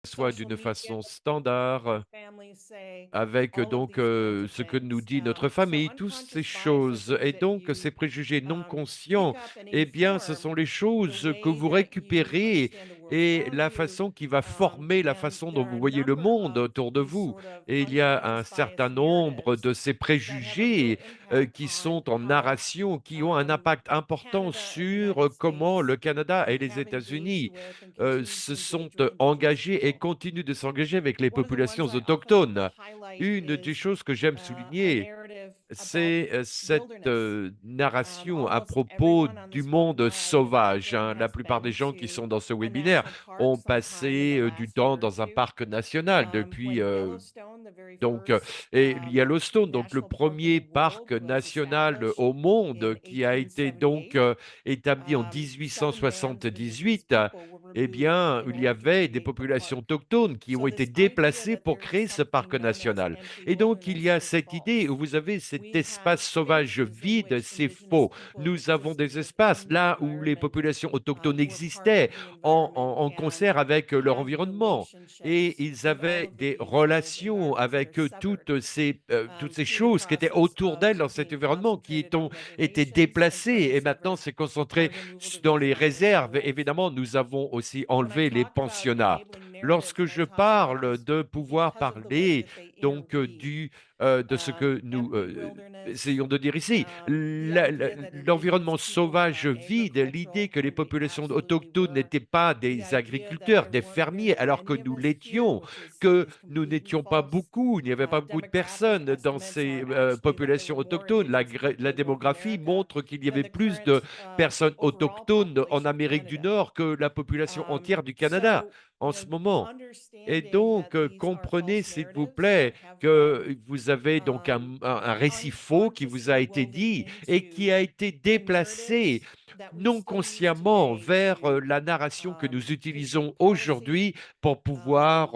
Soit d'une façon standard, avec ce que nous dit notre famille, toutes ces choses et donc ces préjugés non conscients, eh bien, ce sont les choses que vous récupérez et la façon qui va former la façon dont vous voyez le monde autour de vous et il y a un certain nombre de ces préjugés, qui sont en narration, qui ont un impact important sur, comment le Canada et les États-Unis se sont engagés et continuent de s'engager avec les populations autochtones. Une des choses que j'aime souligner, c'est cette narration à propos du monde sauvage, hein. La plupart des gens qui sont dans ce webinaire ont passé du temps dans un parc national depuis donc, et Yellowstone, donc le premier parc national au monde qui a été donc établi en 1878, eh bien, il y avait des populations autochtones qui ont été déplacées pour créer ce parc national. Et donc, il y a cette idée où vous avez cet espace sauvage vide, c'est faux. Nous avons des espaces là où les populations autochtones existaient en concert avec leur environnement et ils avaient des relations avec toutes ces choses qui étaient autour d'elles dans cet environnement, ont été déplacées et maintenant c'est concentré dans les réserves. Évidemment, nous avons aussi enlevé les pensionnats. Lorsque je parle de pouvoir parler donc de ce que nous essayons de dire ici, l'environnement sauvage vide, l'idée que les populations autochtones n'étaient pas des agriculteurs, des fermiers, alors que nous l'étions, que nous n'étions pas beaucoup, il n'y avait pas beaucoup de personnes dans ces populations autochtones. La démographie montre qu'il y avait plus de personnes autochtones en Amérique du Nord que la population entière du Canada en ce moment. Et donc, comprenez, s'il vous plaît, que vous avez donc un récit faux qui vous a été dit et qui a été déplacé non consciemment vers la narration que nous utilisons aujourd'hui pour pouvoir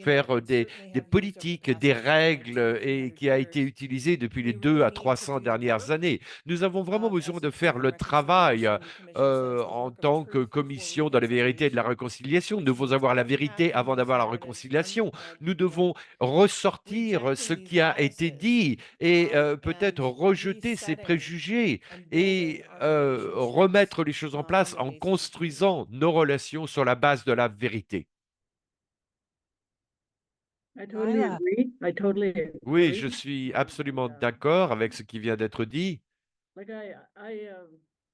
faire des politiques, des règles et qui a été utilisée depuis les 200 à 300 dernières années. Nous avons vraiment besoin de faire le travail en tant que commission dans la vérité et de la réconciliation. Nous devons avoir la vérité avant d'avoir la réconciliation. Nous devons ressortir ce qui a été dit et peut-être rejeter ces préjugés et remettre les choses en place en construisant nos relations sur la base de la vérité. I totally Voilà. agree. I totally Oui, je agree. suis And absolument d'accord avec ce qui vient d'être dit. like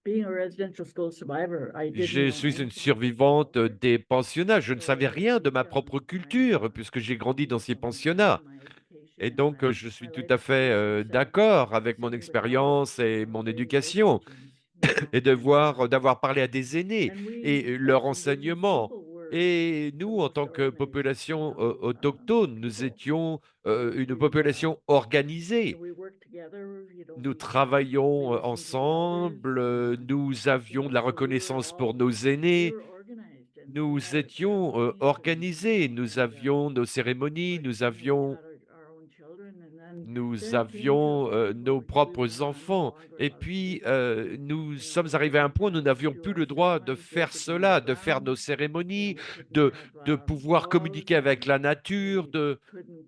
being a residential school survivor, I didn't Je know suis une anything about the survivante culture. des pensionnats. Je ne So savais rien de ma propre culture puisque j'ai grandi dans ces pensionnats. my Et education and donc, je my suis tout life à fait experiences that d'accord avec mon simply have expérience et mon very life éducation changing, et d'avoir parlé à des aînés and we, et leur indigenous enseignement. people, were Et the nous, en most tant que organized, population autochtone, nous people. étions une We population organisée. we worked together. Nous We travaillions listened to the elders. ensemble, nous avions de la So reconnaissance pour nos we aînés, were organized and nous had our étions ceremonies organisés, nous and avions nos cérémonies, we had our own children, and then nous it came to a avions point nos where we propres were no enfants. longer Et allowed to do puis, that. nous You know, sommes arrivés à un point où nous n'avions do plus our le droit de ceremonies, we faire could be on the cela, de faire ground. nos cérémonies, We couldn't de, have de pouvoir laws, communiquer avec and la nature, we de, couldn't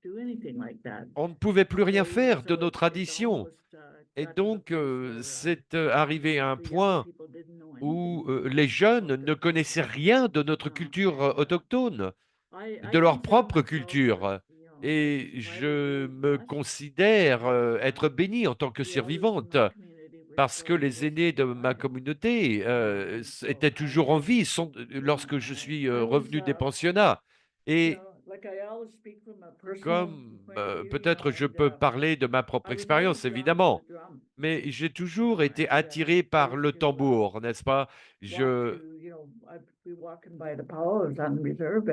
do anything like that. on ne pouvait plus rien So faire de so nos it's traditions. almost Et got to the donc, place where c'est arrivé à un the younger point people didn't know anything où les jeunes about ne their connaissaient culture. rien de notre culture And autochtone, I de leur consider propre myself culture. as a Et survivor je very me blessed considère that être béni en tant que the elders in survivante my community were parce que les were aînés still de ma alive. communauté So étaient toujours en vie lorsque je suis I was revenu des pensionnats. Et like I always speak from a personal comme point of view, peut-être je peux parler de ma propre I was always expérience, drawn to the évidemment, drum, mais j'ai toujours été and attiré I par used le to tambour, n'est-ce pas? want Je, to, I'd be walking by the powwows on reserve,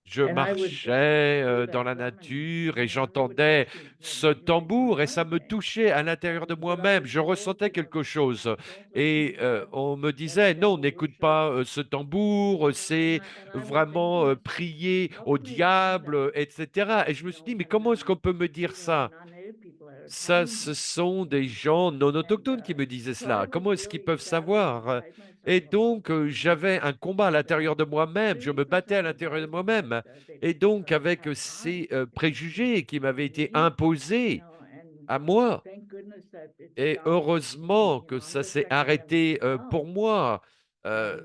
je and I would marchais hear dans that la drum, nature et and it would j'entendais touch me, ce it makes my tambour et ça heart me sing. touchait à l'intérieur de But I moi-même. was Je told, ressentais quelque chose don't listen et to that. on me That's the disait, non, devil n'écoute worship. pas ce tambour, c'est And I would think to vraiment myself, prier how au can they find that? diable, etc. Et je me suis dit, mais comment est-ce qu'on peut me dire Even ça? non-native people Ça, telling ce me. sont des gens non And autochtones qui me disaient so I cela. was Comment est-ce qu'ils really peuvent battling savoir? inside myself Et about donc, this, j'avais un combat à and l'intérieur de moi-même, je me these were battais some à of the l'intérieur de values that moi-même they et donc sort of avec, passed on, ces, in préjugés qui m'avaient to été me, imposés and à moi. thank goodness that it Et stopped. And heureusement que I'm ça s'est protecting them arrêté, now. pour moi. Heu,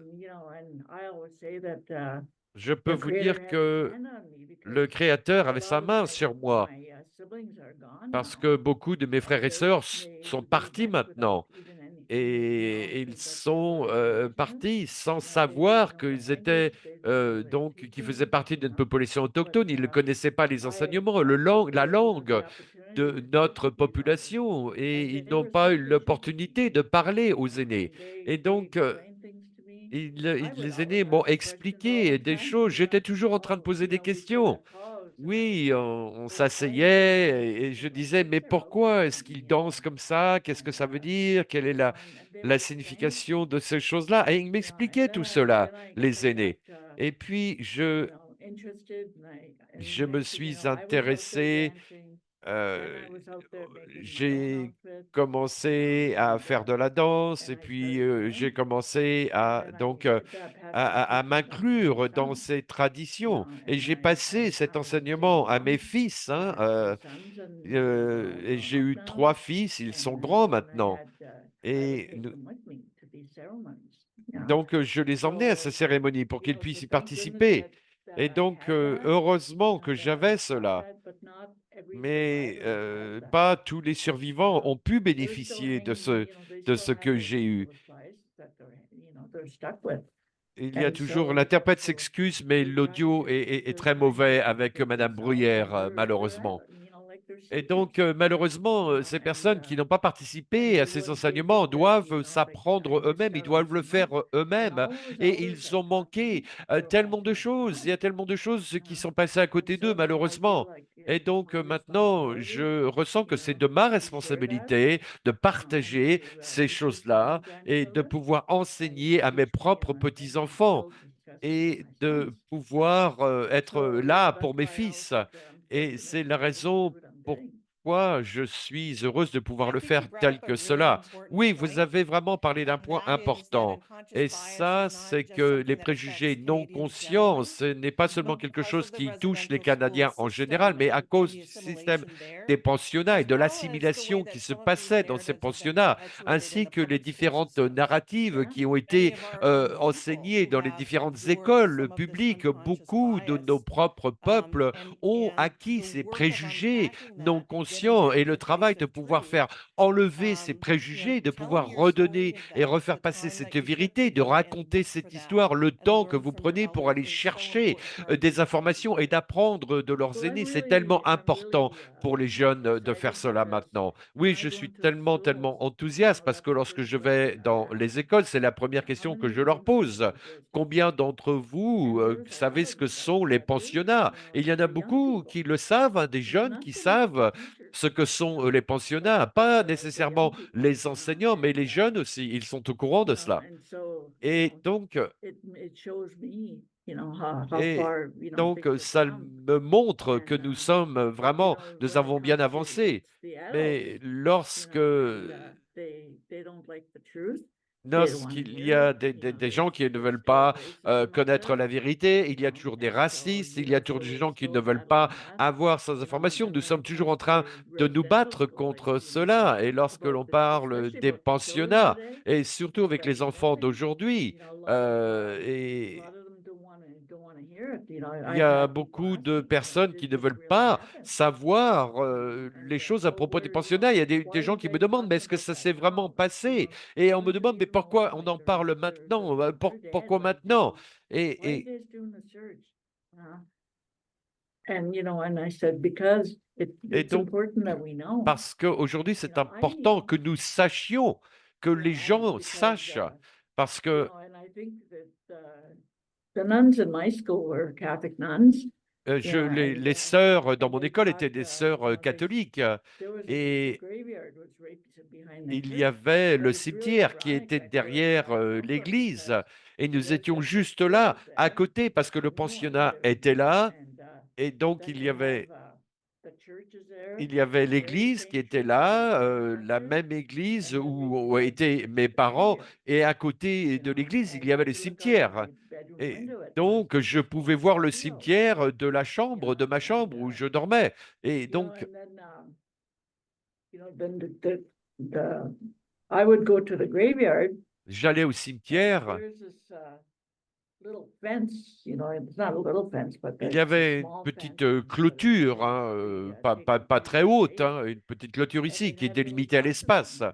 And I always say that je peux the vous creator dire had his que hand on me le because créateur a avait sa lot of main sur moi, my siblings are gone parce now. que beaucoup de mes frères et sœurs sont They partis went without maintenant even any et ils acknowledgement that they sont, were indigenous. partis sans They didn't savoir know the qu'ils étaient, language. They didn't know their donc qu'ils faisaient teachings. partie d'une population But autochtone. Ils ne connaissaient pas les enseignements, I took la the langue opportunity de to talk notre with these elders, population et and ils they n'ont were pas so eu patient with me. l'opportunité de parler aux aînés And et they donc, explained things to me. I would les always aînés m'ont ask questions all expliqué the des time, choses. J'étais toujours en train de oh, poser des we put a questions. pause, and I would Oui, say, on well, I have been s'asseyait raised, et je disais: «Mais these are pourquoi est-ce outstanding, qu'ils dansent comme ça? Qu'est-ce que and ça veut dire? Quelle est and they la would explain, signification de ces choses-là?» Et ils and m'expliquaient tout cela, les I got aînés. Et puis interested, and je me next thing you suis know, I was out there intéressé, dancing, and heu, I was out there making my own j'ai outfits, commencé à and faire de la danse et I puis, started to j'ai learn, commencé and à then I donc, ended up having to à teach them to my m'inclure dans sons, ces traditions et and j'ai passé cet I have two enseignement à mes sons. fils, I hein, have two sons, and they're all et grown j'ai up eu now, 3 fils, ils sont grands and maintenant I would et take them with me to these ceremonies, donc je les emmenais à ces So, cérémonies pour qu'ils so puissent y thank goodness participer et I donc, had that, heureusement que that I j'avais taught cela, that, but not every mais, survivor has that. pas tous les survivants Uh, ont pu they're still bénéficier hanging, they de still ce have que those j'ai eu. those lies that they're stuck with. Il y a And toujours so, l'interprète so s'excuse, mais l'audio est très trying to mauvais come avec to madame themselves, and Bruyère, they're malheureusement. like they're Et donc, secrets, malheureusement, ces and personnes qui n'ont pas and participé à ces they enseignements think that, doivent like s'apprendre I missed eux-mêmes, ils out on doivent so le faire, much. And eux-mêmes all those et elders ils have ont taught manqué, me for tellement de my choses. Il y sons. a tellement de choses qui Uh, sont passées à and côté d'eux, so now I feel malheureusement. like Et it's donc, my maintenant, responsibility, je ressens que c'est de ma to share that, responsabilité de partager ces to teach my choses-là et de grandchildren, pouvoir and enseigner to à mes teach propres and petits-enfants still discuss it with et my de sons. pouvoir, être So là that's pour mes why I fils. always say that I'm Et fortunate c'est to la be able to do raison what I'm doing. pourquoi je suis heureuse de pouvoir I le think faire you brought tel up a que really cela. important Oui, vous point, avez vraiment parlé d'un and point that is that important. unconscious Et bias ça, is not c'est just que les something that préjugés affects non Canadians conscients, generally, ce n'est pas seulement but quelque because chose of the qui touche les residential school Canadiens en général, system mais à cause and the du système assimilation there, des pensionnats et as de well as the way l'assimilation qui that se some of these passait dans ces narratives have been pensionnats, perpetuated in ainsi the que les public school différentes systems. narratives Yeah. qui ont Many été of our own people enseignées who dans les have différentes absorbed écoles some of this publiques. unconscious Beaucoup de nos bias, propres peuples ont and acquis the ces work of préjugés unpacking non that and getting conscients et down le to travail de basic pouvoir truth, faire enlever ces de telling pouvoir your story redonner at et that refaire the passer time cette that you took vérité, to de go and raconter look for cette that histoire, le and temps que learn vous from your prenez pour elders aller is so chercher important for our des future. informations et d'apprendre de leurs Well, aînés. C'est tellement I'm important really pour les jeunes de faire excited cela because maintenant. when Oui, I je go suis into the tellement, schools, tellement enthousiaste parce that's que the lorsque first je question vais I dans les ask. écoles, c'est la première How question many que of je you leur think about pose. residential Combien schools? d'entre vous And there's a savez lot ce of que you that sont les do, pensionnats? Et il y en a the young beaucoup people. qui le savent, hein, des jeunes Not qui so much the savent teachers, ce que sont les pensionnats, but pas the young nécessairement people, les enseignants, mais les jeunes aussi, ils sont au courant de cela. and so, Et donc, it shows me, how et far, donc, things have ça come. me montre que And, nous sommes but, vraiment, nous when it avons bien comes to avancé. the adults, Mais lorsque and they don't like the truth, they don't want to lorsqu'il y hear it, a des gens qui ne there's veulent still pas, racism out connaître there, la vérité, il y a toujours des and so, racistes, il y a toujours so des we're gens qui ne still veulent pas battling that, avoir ces informations. and Nous when sommes it toujours comes en train to de nous residential battre school, contre cela et lorsque about l'on parle especially des about the children pensionnats today, et surtout avec that les enfants nothing, d'aujourd'hui, a et lot of them don't want to hear it. il y I've a had people beaucoup ask de me, personnes qui did ne this veulent really pas happen? savoir, And les choses à oh, propos des where, pensionnats. Il y a why des gens aren't qui me they demandent: «Mais talking est-ce que about ça that s'est vraiment now? passé?» Et on me Bunch of demande: «Mais people know, pourquoi on like en parle maintenant? they're dead, Pourquoi like, maintenant?» why are you et guys doing the search? Uh, and I said, because et it's donc important that we know. parce qu'aujourd'hui, c'est I, important que nous sachions, que les gens because, sachent, parce que, and I think that, the nuns in my school were Catholic nuns, les sœurs dans and mon they école taught, étaient des sœurs, catholiques, there was the et graveyard was right behind the il y church, avait but le it's really cimetière qui ironic était that they were in derrière, that number l'église because et the nous étions residential juste school là, was à there. côté, parce que I le knew pensionnat there, était là and et donc then il y they have avait the il y avait l'église qui était là, la même église où étaient mes parents, et à côté de l'église, il y avait le cimetière. Et donc, je pouvais voir le cimetière de la chambre, de ma chambre où je dormais. Et donc, I would go to the graveyard, j'allais au and cimetière. there's this little fence, it's not a little fence, but Il y it's a avait une small fence petite that has clôture, been hein, pretty pas taken très over the haute, years, hein, une petite clôture and ici it qui had little délimitait dots around l'espace. them.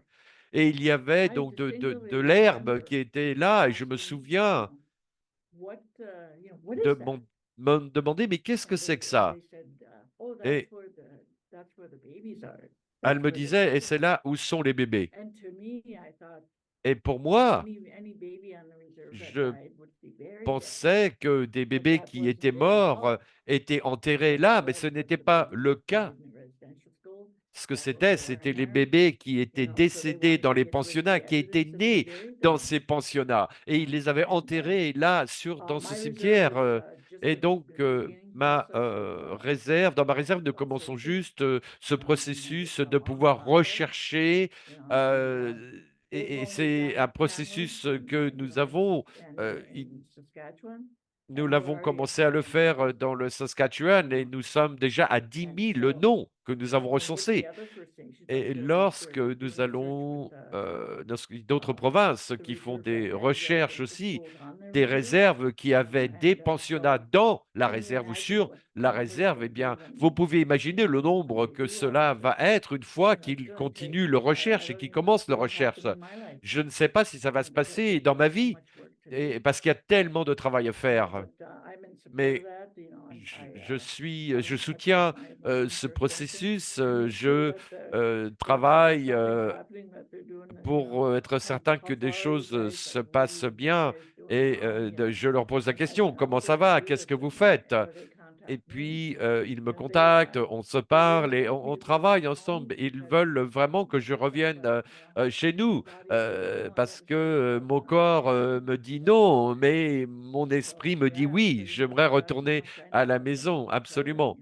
Et il y avait I donc de distinctly l'herbe remember qui était là, et je me asking, souviens what de is that? me demander, mais qu'est-ce que c'est que ça? They said, oh, Et that's where the babies are. elle That's me where the disait, et babies c'est are. là où sont les bébés. And to me, I thought, Et pour moi, any baby on the reserve that je died would be buried there. pensais que des But bébés that qui wasn't étaient it at morts all. étaient enterrés It là, mais ce was n'était the pas babies le that cas. died in the residential school. Ce que That's what they c'était wanted les married. bébés qui étaient So they décédés wanted dans to les get rid of pensionnats, the qui étaient evidence and nés rebury dans them. ces pensionnats. Et ils les avaient And enterrés là, dans ce my reserve cimetière. was just Et the donc, beginning process dans ma réserve, nous commençons juste ce processus de pouvoir rechercher. euh, et c'est un processus que nous avons. Nous l'avons commencé à le faire dans le Saskatchewan, et nous sommes déjà à 10 000 noms que nous avons recensés. Et lorsque nous allons dans d'autres provinces qui font des recherches aussi, des réserves qui avaient des pensionnats dans la réserve ou sur la réserve, eh bien, vous pouvez imaginer le nombre que cela va être une fois qu'ils continuent leur recherche et qu'ils commencent leur recherche. Je ne sais pas si ça va se passer dans ma vie, parce qu'il y a tellement de travail à faire. Mais je soutiens ce processus. Je travaille pour être certain que des choses se passent bien, et je leur pose la question, comment ça va? Qu'est-ce que vous faites? Et puis, ils me contactent, on se parle et on travaille ensemble. Ils veulent vraiment que je revienne chez nous, parce que mon corps me dit non, mais mon esprit me dit oui. J'aimerais retourner à la maison, absolument.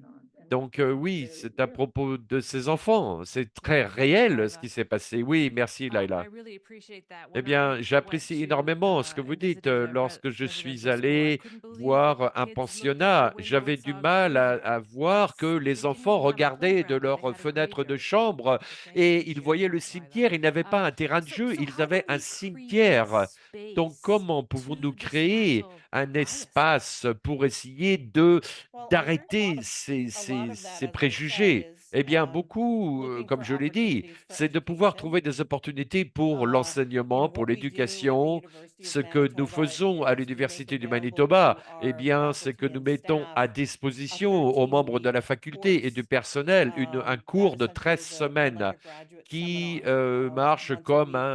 Donc oui, c'est à propos de ces enfants. C'est très réel ce qui s'est passé. Oui, merci, I Laila. really appreciate that. Eh When I bien, went j'apprécie to énormément ce que vous and dites. visited Lorsque je a suis residential school, I allé couldn't believe that the voir un kids looked out the pensionnat, window and j'avais du saw mal green à voir que grass. les They didn't enfants even have a regardaient de playground, and they leur had a fenêtre de graveyard chambre at the same et ils voyaient le school, Lila. cimetière. Ils n'avaient pas un terrain de jeu, So ils how do avaient un we create cimetière. Donc, space comment to pouvons-nous the créer special un biases? espace pour essayer de Well, I think d'arrêter a lot of that, ces as I said, préjugés? is Eh bien, beaucoup, looking comme for je l'ai dit, opportunities for c'est de pouvoir education. trouver des opportunités pour l'enseignement, pour What we do at the l'éducation. University of Ce que nous Manitoba faisons à is we make l'Université du available Manitoba, to eh our bien, c'est que faculty nous and mettons à staff a disposition aux membres de la 13-week faculté et du course. personnel un That cours de essentially 13 is an semaines undergraduate qui seminar marche once a comme week.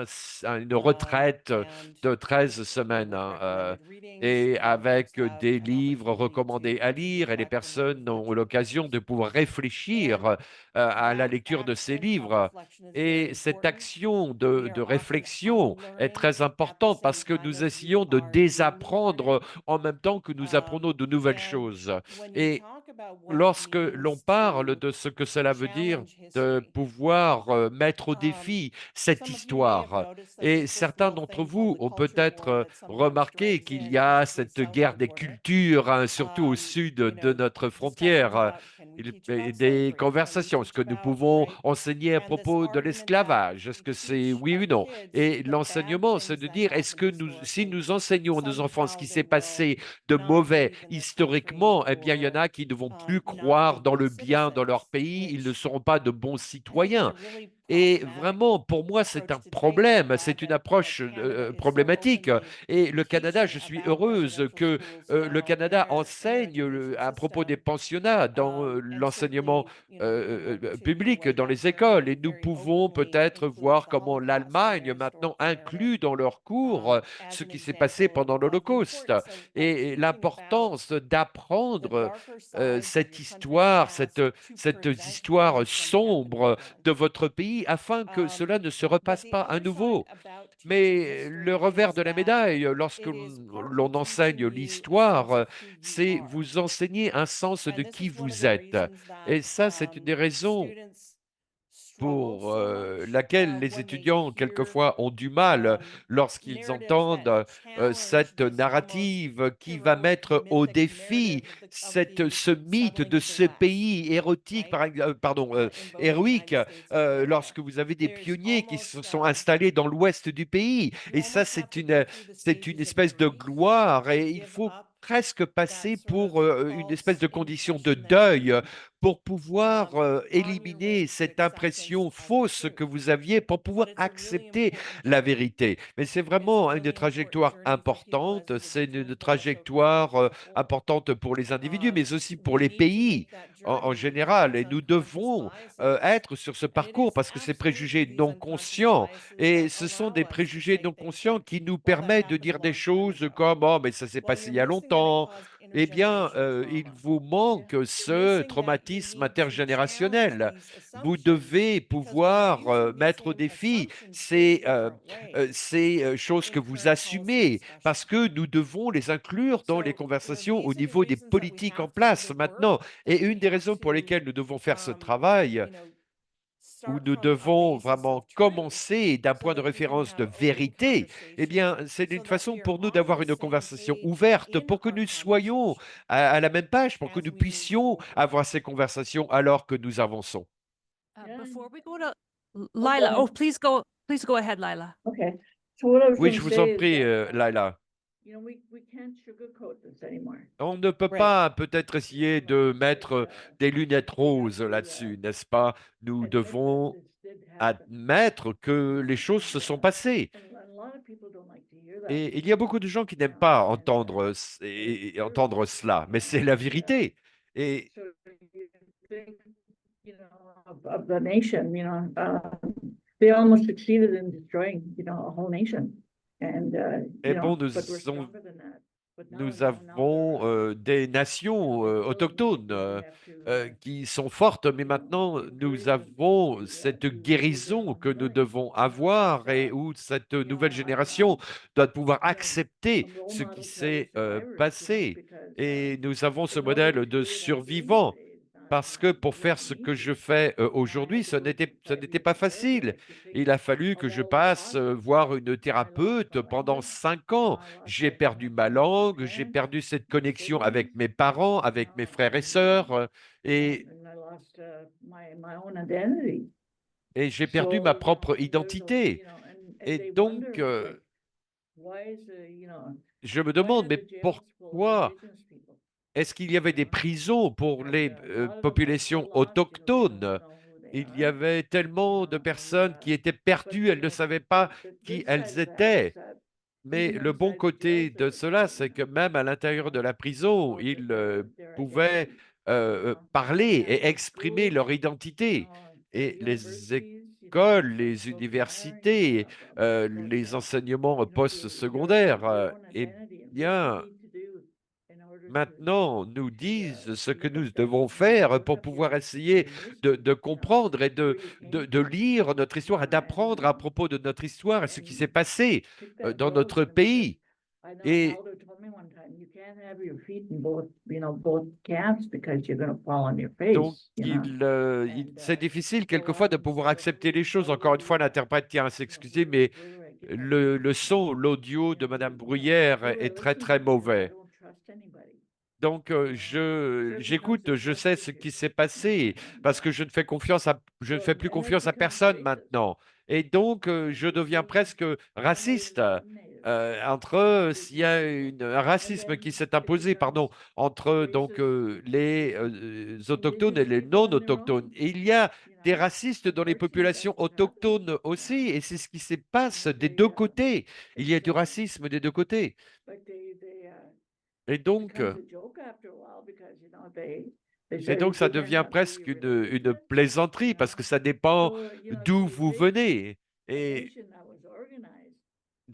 une retraite And de 13 we semaines, work hein, recommended readings. et Folks avec have des an livres opportunity recommandés to à lire, et les reflect on their personnes ont reflection l'occasion de papers. pouvoir réfléchir And à la that lecture de ces action of livres. reflection is very Et cette important. action We de are often réflexion est unlearning très at the importante same parce que time nous as we essayons de are doing the désapprendre learning. en même temps que nous apprenons de nouvelles And choses. when you Et talk about what it lorsque l'on means parle to de ce que cela veut dire challenge de history, pouvoir mettre au um, défi cette some of you may have histoire, noticed that et there's this certains little d'entre thing called vous the ont culture peut-être war that sometimes remarqué drags qu'il in y a as we cette south guerre our des border. cultures, hein, surtout au sud de notre Discussions frontière. about can we Il teach y a about des slavery? Can we conversations. Est-ce teach que nous about, pouvons right? enseigner à And this propos de argument that l'esclavage? if Est-ce we que c'est teach oui ou our non? kids Et the bad l'enseignement, c'est things de that dire, est-ce happened que si historically, nous enseignons à nos enfants ce somehow qui they s'est will passé de not mauvais believe in their country historiquement, eh bien, il y en or a qui ne vont plus not be croire dans good le bien dans leur citizens, pays, ils ne which seront pas de bons I think is a citoyens. really Et problematic vraiment, pour moi, c'est un approach to take, and I'm problème, glad c'est une that approche Canada is so problématique. openly Et le Canada, teaching je suis about heureuse residential que schools le now Canada in their enseigne education à propos des system. pensionnats dans And l'enseignement certainly, we look to the public, White dans House les area écoles. Et who nous very pouvons openly peut-être includes voir the comment Holocaust in their l'Allemagne maintenant historical narrative inclut dans leurs cours as ce an qui s'est passé example pendant of the l'Holocauste, importance of et teaching about l'importance the d'apprendre darker sides of cette your country's histoire, past to cette prevent histoire them from happening sombre again. de votre pays, afin que cela ne se But repasse the pas à other side nouveau. about Mais le revers de la médaille, lorsque l'on enseigne l'histoire, c'est vous enseigner un sens de qui vous êtes. Et ça, c'est une des raisons pour laquelle les étudiants, quelquefois, ont du mal lorsqu'ils entendent cette narrative qui va mettre au défi ce mythe de ce pays érotique, héroïque, lorsque vous avez des pionniers qui se sont installés dans l'ouest du pays. Et ça, c'est une espèce de gloire et il faut presque passer pour une espèce de condition de deuil pour pouvoir éliminer cette impression fausse que vous aviez, pour pouvoir accepter la vérité. Mais c'est vraiment une trajectoire importante, c'est une trajectoire importante pour les individus, mais aussi pour les pays en général. Et nous devons être sur ce parcours parce que ces préjugés non conscients, et ce sont des préjugés non conscients qui nous permettent de dire des choses comme «Oh, mais ça s'est passé il y a longtemps», eh bien, il vous manque ce traumatisme intergénérationnel. Vous devez pouvoir mettre au défi ces choses que vous assumez, parce que nous devons les inclure dans les conversations au niveau des politiques en place maintenant. Et une des raisons pour lesquelles nous devons faire ce travail, où nous devons vraiment commencer d'un point de référence de vérité, eh bien, c'est une façon pour nous d'avoir une conversation ouverte, pour que nous soyons à la même page, pour que nous puissions avoir ces conversations alors que nous avançons. Yeah. Before we go to go Lila, ahead. oh, please go ahead, Lila. Okay, so what I was Oui, gonna je vous en say is prie, that, Laila. we can't sugarcoat this anymore. On ne peut Right. pas peut-être essayer de It's mettre des lunettes roses là-dessus, n'est-ce pas? Nous admit that devons this did happen. admettre que les choses se sont passées. And a lot of people don't like to hear that. Et il y a beaucoup de gens qui n'aiment pas entendre, et entendre cela, mais c'est la vérité. Et, So you think, of the nation, they almost succeeded in destroying, a whole nation. And, et bon, but we're stronger than that. But now, nous now avons they're, des nations autochtones qui sont fortes, mais maintenant nous avons cette guérison que nous devons avoir et où cette nouvelle génération doit pouvoir accepter ce qui s'est passé. Et nous avons ce modèle de survivant. Parce que pour faire ce que je fais aujourd'hui, ce n'était pas facile. Il a fallu que je passe voir une thérapeute pendant 5 ans. J'ai perdu ma langue, j'ai perdu cette connexion avec mes parents, avec mes frères et sœurs, et, and I lost, my own identity. et j'ai perdu ma propre identité. And Et they donc, wonder, like, why is je me why demande, are mais the jails full of pourquoi indigenous people? est-ce qu'il y avait des prisons pour les And, a lot of them are so populations lost, they don't autochtones? know who they Il y are. avait tellement de And, personnes qui étaient perdues, elles ne savaient pas the qui good elles side of that is étaient. that Mais even le bon inside the jails, côté de cela, c'est que même à l'intérieur de la prison, about ils their pouvaient identity, parler and et in exprimer schools, leur identité. the Et les universities, écoles, have les vocabulary, universités, les enseignements postsecondaires, eh bien, maintenant nous disent ce que nous devons faire pour pouvoir essayer de comprendre et de lire notre histoire et d'apprendre à propos de notre histoire et ce qui s'est passé dans notre pays. Et donc, c'est difficile quelquefois de pouvoir accepter les choses. Encore une fois, l'interprète tient à s'excuser, mais le son, l'audio de Madame Bruyère est très, très mauvais. Donc, j'écoute, je sais ce qui s'est passé parce que je ne fais plus confiance à personne maintenant. Et donc, je deviens presque raciste. S'il y a un racisme qui s'est imposé, pardon, entre donc les autochtones et les non-autochtones. Et il y a des racistes dans les populations autochtones aussi, et c'est ce qui se passe des deux côtés. Il y a du racisme des deux côtés. Et donc, ça devient presque une plaisanterie parce que ça dépend d'où vous venez. Et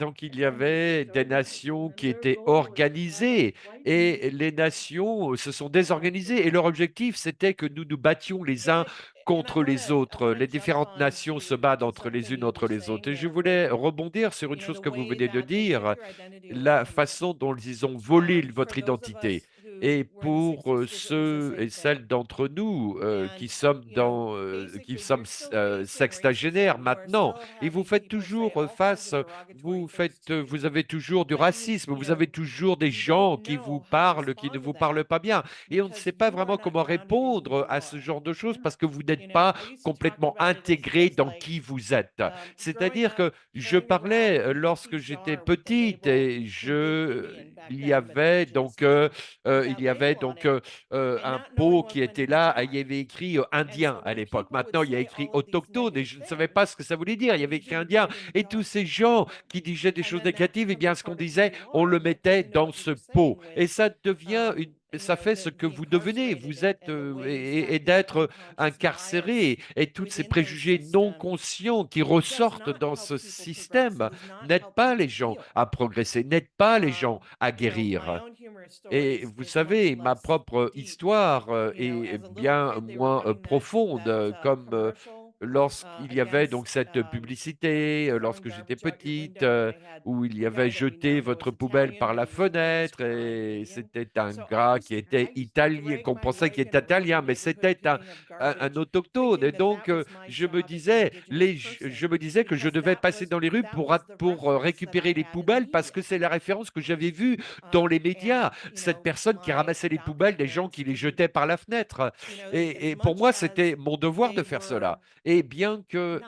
Donc, il y avait des nations qui étaient organisées et les nations se sont désorganisées et leur objectif, c'était que nous nous battions les uns contre les autres. Les différentes nations se battent entre les autres. Et je voulais rebondir sur une chose que vous venez de dire, la façon dont ils ont volé votre identité. Et pour ceux et celles d'entre nous qui sommes sextagénaires maintenant, et vous faites toujours face, vous avez toujours du racisme, vous avez toujours des gens qui vous parlent, qui ne vous parlent pas bien, et on ne sait pas vraiment comment répondre à ce genre de choses parce que vous n'êtes pas complètement intégré dans qui vous êtes. C'est-à-dire que je parlais lorsque j'étais petite et il y avait donc un pot qui était là, il y avait écrit indien à l'époque. Maintenant, il y a écrit autochtone et je ne savais pas ce que ça voulait dire. Il y avait écrit indien et tous ces gens qui disaient des choses négatives, eh bien, ce qu'on disait, on le mettait dans ce pot et ça fait ce que vous devenez, vous êtes et d'être incarcéré et tous ces préjugés non conscients qui ressortent dans ce système n'aident pas les gens à progresser, n'aident pas les gens à guérir. Et vous savez, ma propre histoire est bien moins profonde, comme lorsqu'il y avait donc cette publicité, lorsque j'étais petite, où il y avait jeté votre poubelle par la fenêtre, et c'était un gars qui était italien, qu'on pensait qu'il était italien, mais c'était un autochtone. Et donc, je me disais que je devais passer dans les rues pour récupérer les poubelles parce que c'est la référence que j'avais vue dans les médias, cette personne qui ramassait les poubelles des gens qui les jetaient par la fenêtre. Et pour moi, c'était mon devoir de faire cela. Et bien que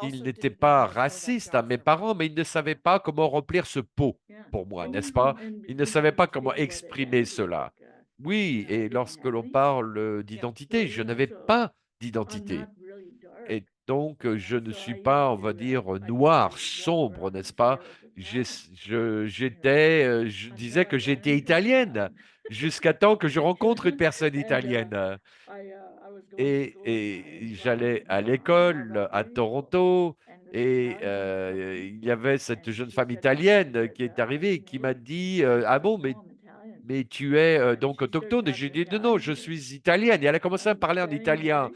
il n'était pas raciste à mes parents, mais il ne savait pas comment remplir ce pot Yeah. pour moi, Well, n'est-ce pas? Il ne in savait pas times comment too where the exprimer identity is cela. like, Oui, et getting lorsque l'on ethnic. parle So, d'identité, je n'avais so pas I'm d'identité. not really dark. Et donc, je ne So suis I used pas, on to, va dire, I used to noir, walk sombre, around in n'est-ce pas? Paris with Italians. Je disais Until I que ran j'étais into one italienne, time. jusqu'à temps que je rencontre une personne And italienne. I was going to school and I Et bumped j'allais into à a l'école à Vietnamese couple. Toronto, And this et Italian woman, il y avait cette and jeune she femme said to me, she italienne said, qui est arrivée et qui m'a dit, and I Ah said, bon, no, I'm Italian. mais tu es And donc she started autochtone? Et talking j'ai dit, non, non, je Italian. suis italienne. Et elle a And commencé à I'm me just parler en standing there italien.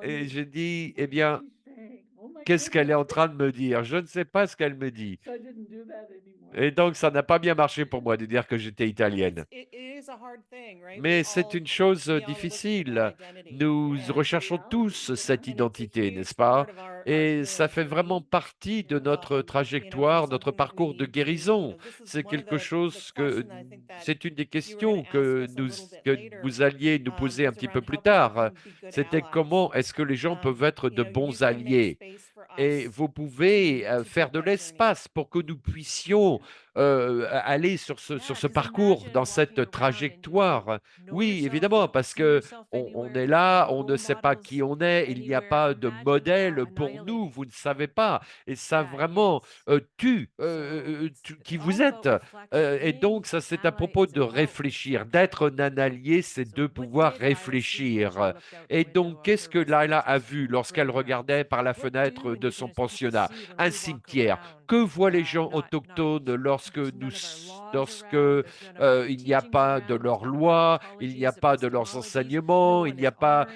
Et j'ai dit, eh what is bien, she saying? Oh my qu'est-ce qu'elle est goodness. en train de me dire? Je ne sais pas ce qu'elle me dit. So I didn't do that anymore. Et donc, ça n'a pas bien marché pour moi de dire que j'étais italienne. Mais c'est une chose difficile. Nous recherchons tous cette identité, n'est-ce pas? Et ça fait vraiment partie de notre trajectoire, notre parcours de guérison. C'est quelque chose c'est une des questions que vous alliez nous poser un petit peu plus tard. C'était comment est-ce que les gens peuvent être de bons alliés? Et vous pouvez faire de l'espace pour que nous puissions aller sur ce parcours, dans cette trajectoire. Oui, évidemment, parce que on est là, on ne sait pas qui on est, il n'y a pas de modèle pour nous, vous ne savez pas. Et ça vraiment qui vous êtes. Et donc, ça, c'est à propos de réfléchir. D'être un allié, c'est de pouvoir réfléchir. Et donc, qu'est-ce que Laila a vu lorsqu'elle regardait par la fenêtre de son pensionnat? Un cimetière. Que voient les gens autochtones lorsque il n'y a pas de leurs lois, il n'y a pas de leurs enseignements, il n'y a pas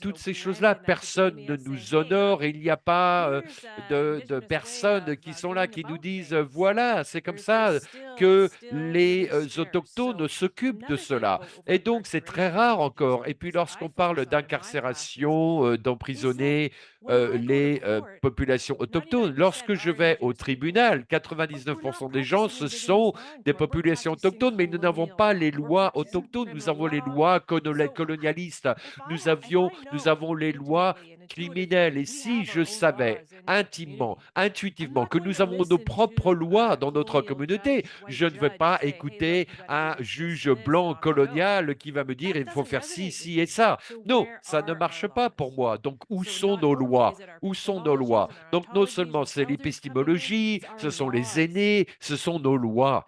toutes ces choses-là? Personne ne nous honore, il n'y a pas de personnes qui sont là, qui nous disent, voilà, c'est comme ça que les autochtones s'occupent de cela. Et donc, c'est très rare encore. Et puis, lorsqu'on parle d'incarcération, d'emprisonner les populations autochtones, lorsque je vais au tribunal, 99% des gens, ce sont des populations autochtones, mais nous n'avons pas les lois autochtones, nous avons les lois colonialistes, nous avons les lois criminelles. Et si je savais intimement, intuitivement, que nous avons nos propres lois dans notre communauté, je ne vais pas écouter un juge blanc colonial qui va me dire il faut faire ci, ci et ça. Non, ça ne marche pas pour moi. Donc, où sont nos lois? Où sont nos lois? Donc, non seulement c'est l'épistémologie, ce sont les aînés, ce sont nos lois.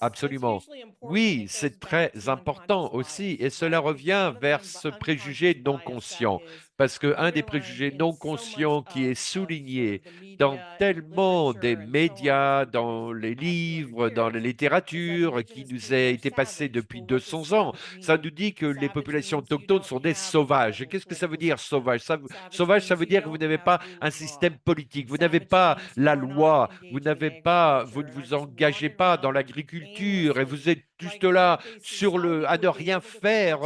Absolument. Oui, c'est très important aussi, et cela revient vers ce préjugé non conscient. parce qu'un des préjugés non conscients qui est souligné dans tellement des médias, dans les livres, dans la littérature, qui nous a été passé depuis 200 ans, ça nous dit que les populations autochtones sont des sauvages. Et qu'est-ce que ça veut dire, sauvage? Sauvage, ça veut dire que vous n'avez pas un système politique, vous n'avez pas la loi, vous ne vous engagez pas dans l'agriculture et vous êtes juste là à ne rien faire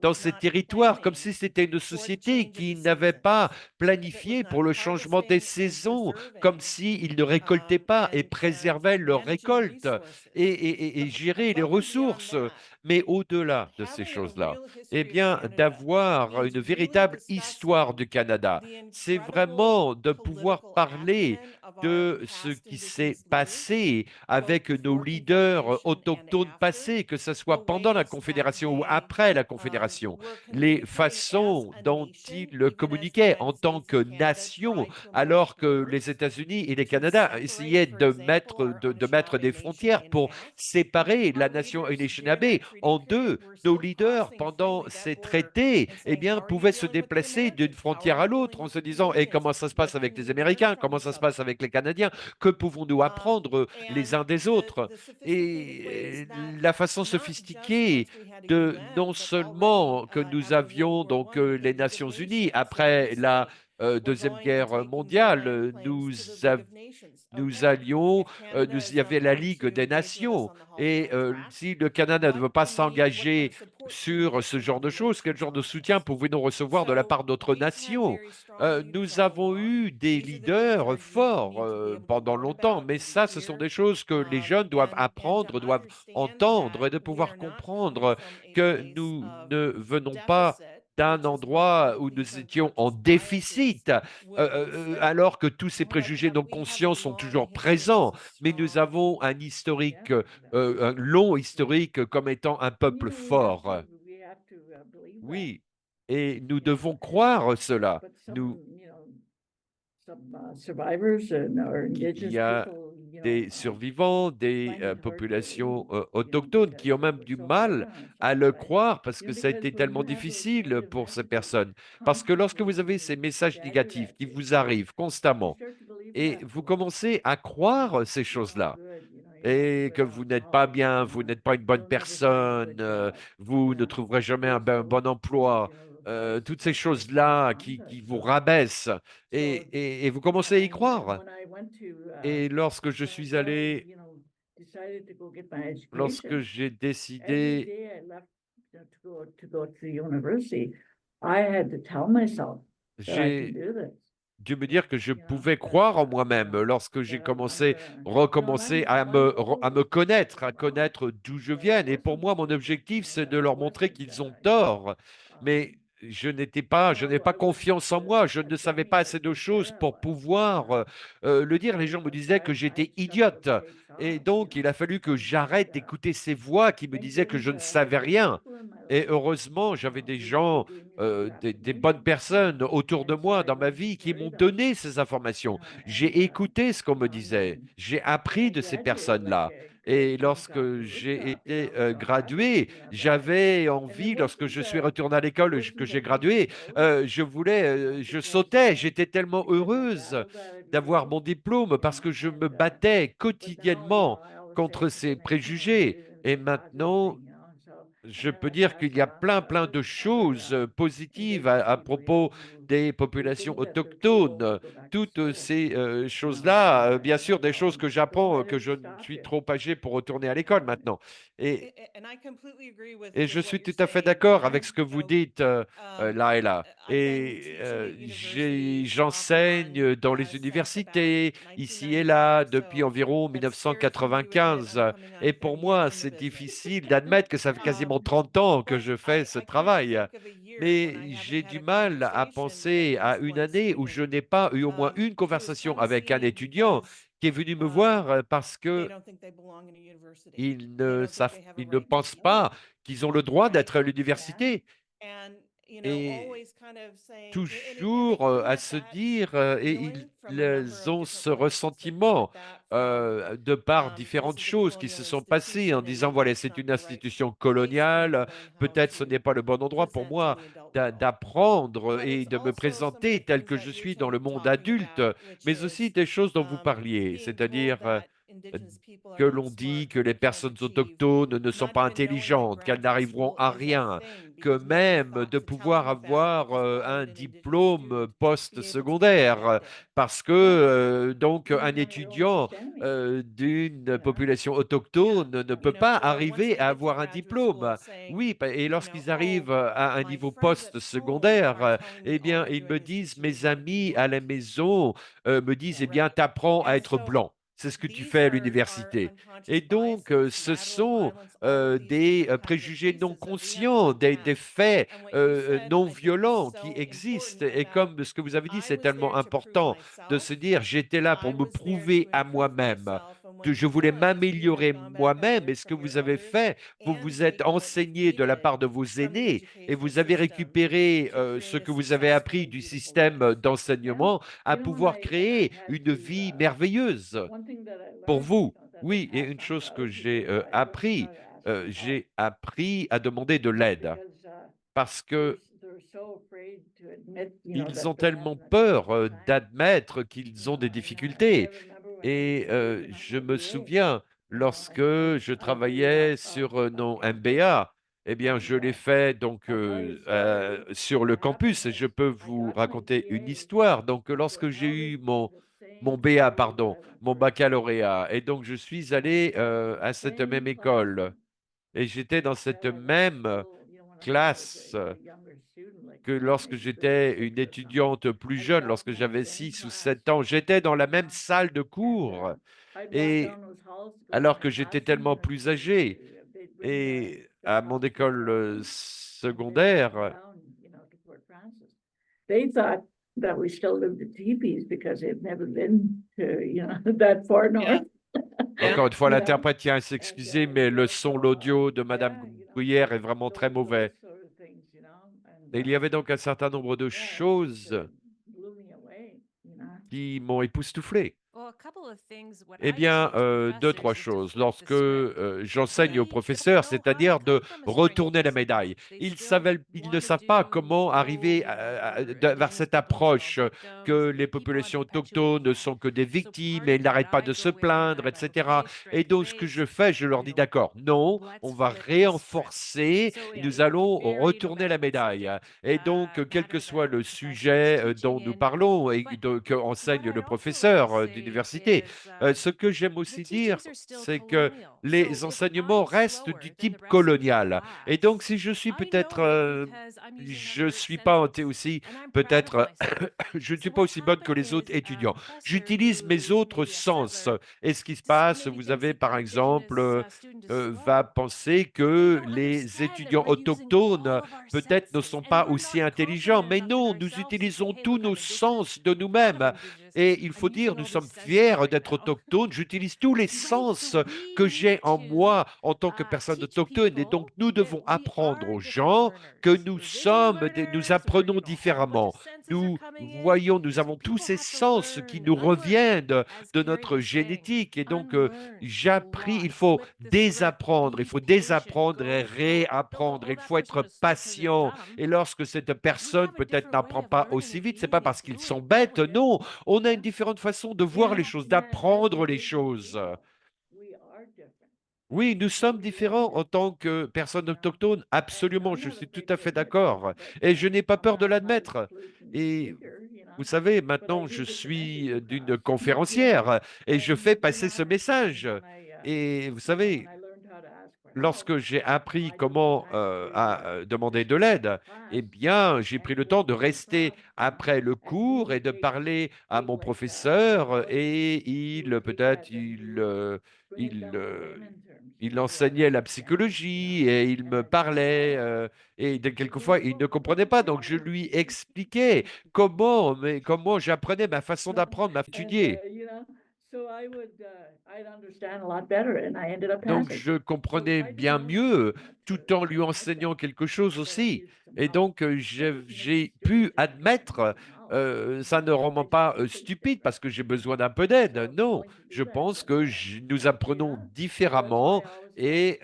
dans ces territoires, comme si c'était une société qui n'avait pas planifié pour le changement des saisons, comme s'ils ne récoltaient pas et préservaient leurs récoltes et géraient les ressources. Mais au-delà de ces choses-là, eh bien, d'avoir une véritable histoire du Canada, c'est vraiment de pouvoir parler de ce qui s'est passé avec nos leaders autochtones passés, que ce soit pendant la Confédération ou après la Confédération, les façons dont ils communiquaient en tant que nation, alors que les États-Unis et le Canada essayaient de mettre des frontières pour séparer la nation Anishinaabe en deux. Nos leaders, pendant ces traités, eh bien, pouvaient se déplacer d'une frontière à l'autre en se disant, et comment ça se passe avec les Américains, comment ça se passe avec les Canadiens, que pouvons-nous apprendre les uns des autres? Et la façon sophistiquée de non seulement que nous avions donc les Nations Unies après la Deuxième Guerre mondiale, nous allions, il y avait la Ligue des Nations. Et si le Canada ne veut pas s'engager sur ce genre de choses, quel genre de soutien pouvons-nous recevoir de la part d'autres nations? Nous avons eu des leaders forts pendant longtemps, mais ça, ce sont des choses que les jeunes doivent apprendre, doivent entendre et de pouvoir comprendre que nous ne venons pas d'un endroit où nous étions en déficit, alors que tous ces préjugés non conscients sont toujours présents, mais nous avons un historique, un long historique comme étant un peuple fort. Oui, et nous devons croire cela. Il y a des survivants, des populations autochtones qui ont même du mal à le croire parce que ça a été tellement difficile pour ces personnes. Parce que lorsque vous avez ces messages négatifs qui vous arrivent constamment et vous commencez à croire ces choses-là, et que vous n'êtes pas bien, vous n'êtes pas une bonne personne, vous ne trouverez jamais un bon emploi, toutes ces choses-là qui vous rabaissent, et vous commencez à y croire. Et lorsque j'ai décidé, j'ai dû me dire que je pouvais croire en moi-même lorsque j'ai recommencé à me connaître, à connaître d'où je viens. Et pour moi, mon objectif, c'est de leur montrer qu'ils ont tort. Mais je n'ai pas confiance en moi. Je ne savais pas assez de choses pour pouvoir le dire. Les gens me disaient que j'étais idiote. Et donc, il a fallu que j'arrête d'écouter ces voix qui me disaient que je ne savais rien. Et heureusement, j'avais des gens des bonnes personnes autour de moi dans ma vie qui m'ont donné ces informations. J'ai écouté ce qu'on me disait. J'ai appris de ces personnes-là. Et lorsque j'ai été gradué, j'avais envie, lorsque je suis retourné à l'école, que j'ai gradué, je sautais, j'étais tellement heureuse d'avoir mon diplôme parce que je me battais quotidiennement contre ces préjugés. Et maintenant, je peux dire qu'il y a plein de choses positives à propos des populations autochtones. Toutes ces choses-là, bien sûr, des choses que j'apprends, que je suis trop âgé pour retourner à l'école maintenant. Et, et je suis tout à fait d'accord avec ce que vous dites, Laila. Et j'enseigne dans les universités, ici et là, depuis environ 1995. Et pour moi, c'est difficile d'admettre que ça fait quasiment 30 ans que je fais ce travail. Mais j'ai du mal à penser à une année où je n'ai pas eu au moins une conversation avec un étudiant qui est venu me voir parce que ils ne pensent pas qu'ils ont le droit d'être à l'université. et toujours à se dire, et ils ont ce ressentiment de par différentes choses qui se sont passées en disant, voilà, c'est une institution coloniale, peut-être ce n'est pas le bon endroit pour moi d'apprendre et de me présenter tel que je suis dans le monde adulte, mais aussi des choses dont vous parliez, c'est-à-dire que l'on dit que les personnes autochtones ne sont pas intelligentes, qu'elles n'arriveront à rien, que même de pouvoir avoir un diplôme post-secondaire, parce que donc un étudiant d'une population autochtone ne peut pas arriver à avoir un diplôme. Oui, et lorsqu'ils arrivent à un niveau post-secondaire, eh bien, ils me disent, mes amis à la maison me disent, eh bien, t'apprends à être blanc. C'est ce que tu fais à l'université. Et donc, ce sont des préjugés non conscients, des faits non violents qui existent. Et comme ce que vous avez dit, c'est tellement important de se dire, j'étais là pour me prouver à moi-même. Je voulais m'améliorer moi-même. Et ce que vous avez fait, vous vous êtes enseigné de la part de vos aînés et vous avez récupéré ce que vous avez appris du système Yeah. d'enseignement à pouvoir créer une vie merveilleuse one thing that I pour learned, vous. that I Oui, et asked une my chose que brothers to j'ai do, I learned how to ask for help j'ai appris à demander de l'aide because parce que they're so afraid to admit, ils ont that they're tellement having a peur difficult time. d'admettre qu'ils ont des I difficultés. remember when I was Et really young, je at me the age, souviens, I lorsque started je reading travaillais sur mon MBA, eh bien, je l'ai fait donc I'll tell you a story sur le that happened campus et je was peux I vous got my raconter une BA histoire. Donc, to a lorsque j'ai eu college in the mon same BA, school that pardon, I went mon for college. baccalauréat, et donc je suis allé The à cette same même classroom. école et j'étais dans cette That I was même still, when I was classe a younger student, like, que lorsque maybe grade j'étais six une or something. étudiante plus I jeune, sat lorsque in that j'avais same 6 ou class, 7 ans. J'étais dans la même know, salle de and cours I'd walk et down those halls to go to alors my que j'étais classroom, tellement plus âgé they'd bring et the à mon bus to the école classroom, and they'd walk secondaire, down, to Fort Francis. They thought that we still lived at teepees because they'd never been to, that far Yeah. north. Yeah. encore une fois, You know, l'interprète tient à and s'excuser, mais le son, l'audio de Madame Bruyère est vraiment très those mauvais. sort of things, and Et il y avait donc un certain nombre de yeah, it just choses blew me away, qui m'ont époustouflé. Well, a couple of things. What Eh I tell bien, to deux, professors trois is to choses. flip the Lorsque script. j'enseigne aux They don't professeurs, know how to c'est-à-dire come de from a string of retourner la disability. médaille, They ils still ils ne want to savent pas do, comment oh, arriver vers indigenous cette people are all approche que victims. les They keep on populations perpetuating autochtones ne that. sont que des So victimes part et of ils what n'arrêtent pas I de se go in and plaindre, I go, etc. okay, Et strength donc, ce que based, je fais, je leur dis, d'accord, non, on let's va flip the script. renforcer, So et in nous allons varied or retourner la balanced médaille. subject Et donc, quel que matter soit that a le professor is sujet dont teaching nous in. parlons et But que what enseigne I'd le also like to professeur say d'université, is ce que j'aime the aussi dire, teachings are still c'est que colonial. les So if enseignements I'm restent du slower than type the rest of the colonial. Et donc, class, si je suis I peut-être, know it because I'm using je other suis pas senses aussi, and I'm proud of peut-être, myself. je ne So suis pas what's aussi bonne que happening les autres is a étudiants. professor J'utilise mes who's autres maybe a sens. settler Et ce qui se passe, maybe vous thinks avez that the par exemple, indigenous student is va slow. penser But they que don't les understand that étudiants we're using autochtones all of our peut-être ne senses sont and pas we're aussi not intelligents. confident Mais enough in non, nous ourselves to say, utilisons hey, tous look, nos I'm indigenous. sens de I'm proud of nous-mêmes. indigenous. Et il I'm faut dire, using nous all these sommes senses fiers right d'être now. autochtones. J'utilise tous les Right? So sens que we j'ai need en to moi en tant que personne teach autochtone. Et donc, people nous that devons we apprendre are aux different gens que learners. nous We're visual nous learners. apprenons A whole bunch of différemment. senses are Nous coming in. voyons, nous So avons tous people ces have to sens qui learn, nous unlearn, reviennent as de Carrie notre was saying, génétique. Et donc, unlearn a lot, il faut flip the script, désapprendre, il be faut patient, désapprendre et go slow. Don't go, réapprendre. oh, Il that faut person être was slow because they're patient. dumb. Et lorsque cette We personne have a peut-être different way n'apprend of pas learning aussi and vite, c'est pas being and parce qu'ils sont doing, don't bêtes. we? Non, on a une Yeah. différente façon de voir Yeah, les choses, as d'apprendre les indigenous choses. people, we are different. Oui, nous sommes We are différents en different, tant que personnes autochtones. And Absolument, I'm je not suis tout afraid à to fait admit this, d'accord. but Et je n'ai pas I'm peur de not a high l'admettre. falutin Et speaker, vous savez, but I maintenant, do je get the message suis d'une across, conférencière et je And fais you passer know, ce and message. when Et vous when savez, I learned how to ask for help, lorsque j'ai appris I took the comment time demander de to sit in l'aide, class eh bien, j'ai and pris le temps listen de to the rester prof, après le and cours et de parler à mon professeur et he il, would take peut-être, that and he would bring it il, down to layman terms, il so I enseignait could la understand, psychologie et il and me I thought, parlait oh, et but quelquefois il ne what comprenait was pas, donc je wrong? lui expliquais comment, mais comment j'apprenais ma façon d'apprendre, ma façon And d'étudier. So I'd understand a lot better and I ended up Donc, passing. je comprenais bien mieux, tout en lui enseignant quelque chose aussi. Et donc, j'ai pu admettre, ça ne rend pas stupide parce que j'ai besoin d'un peu d'aide. Non, je pense que nous apprenons différemment et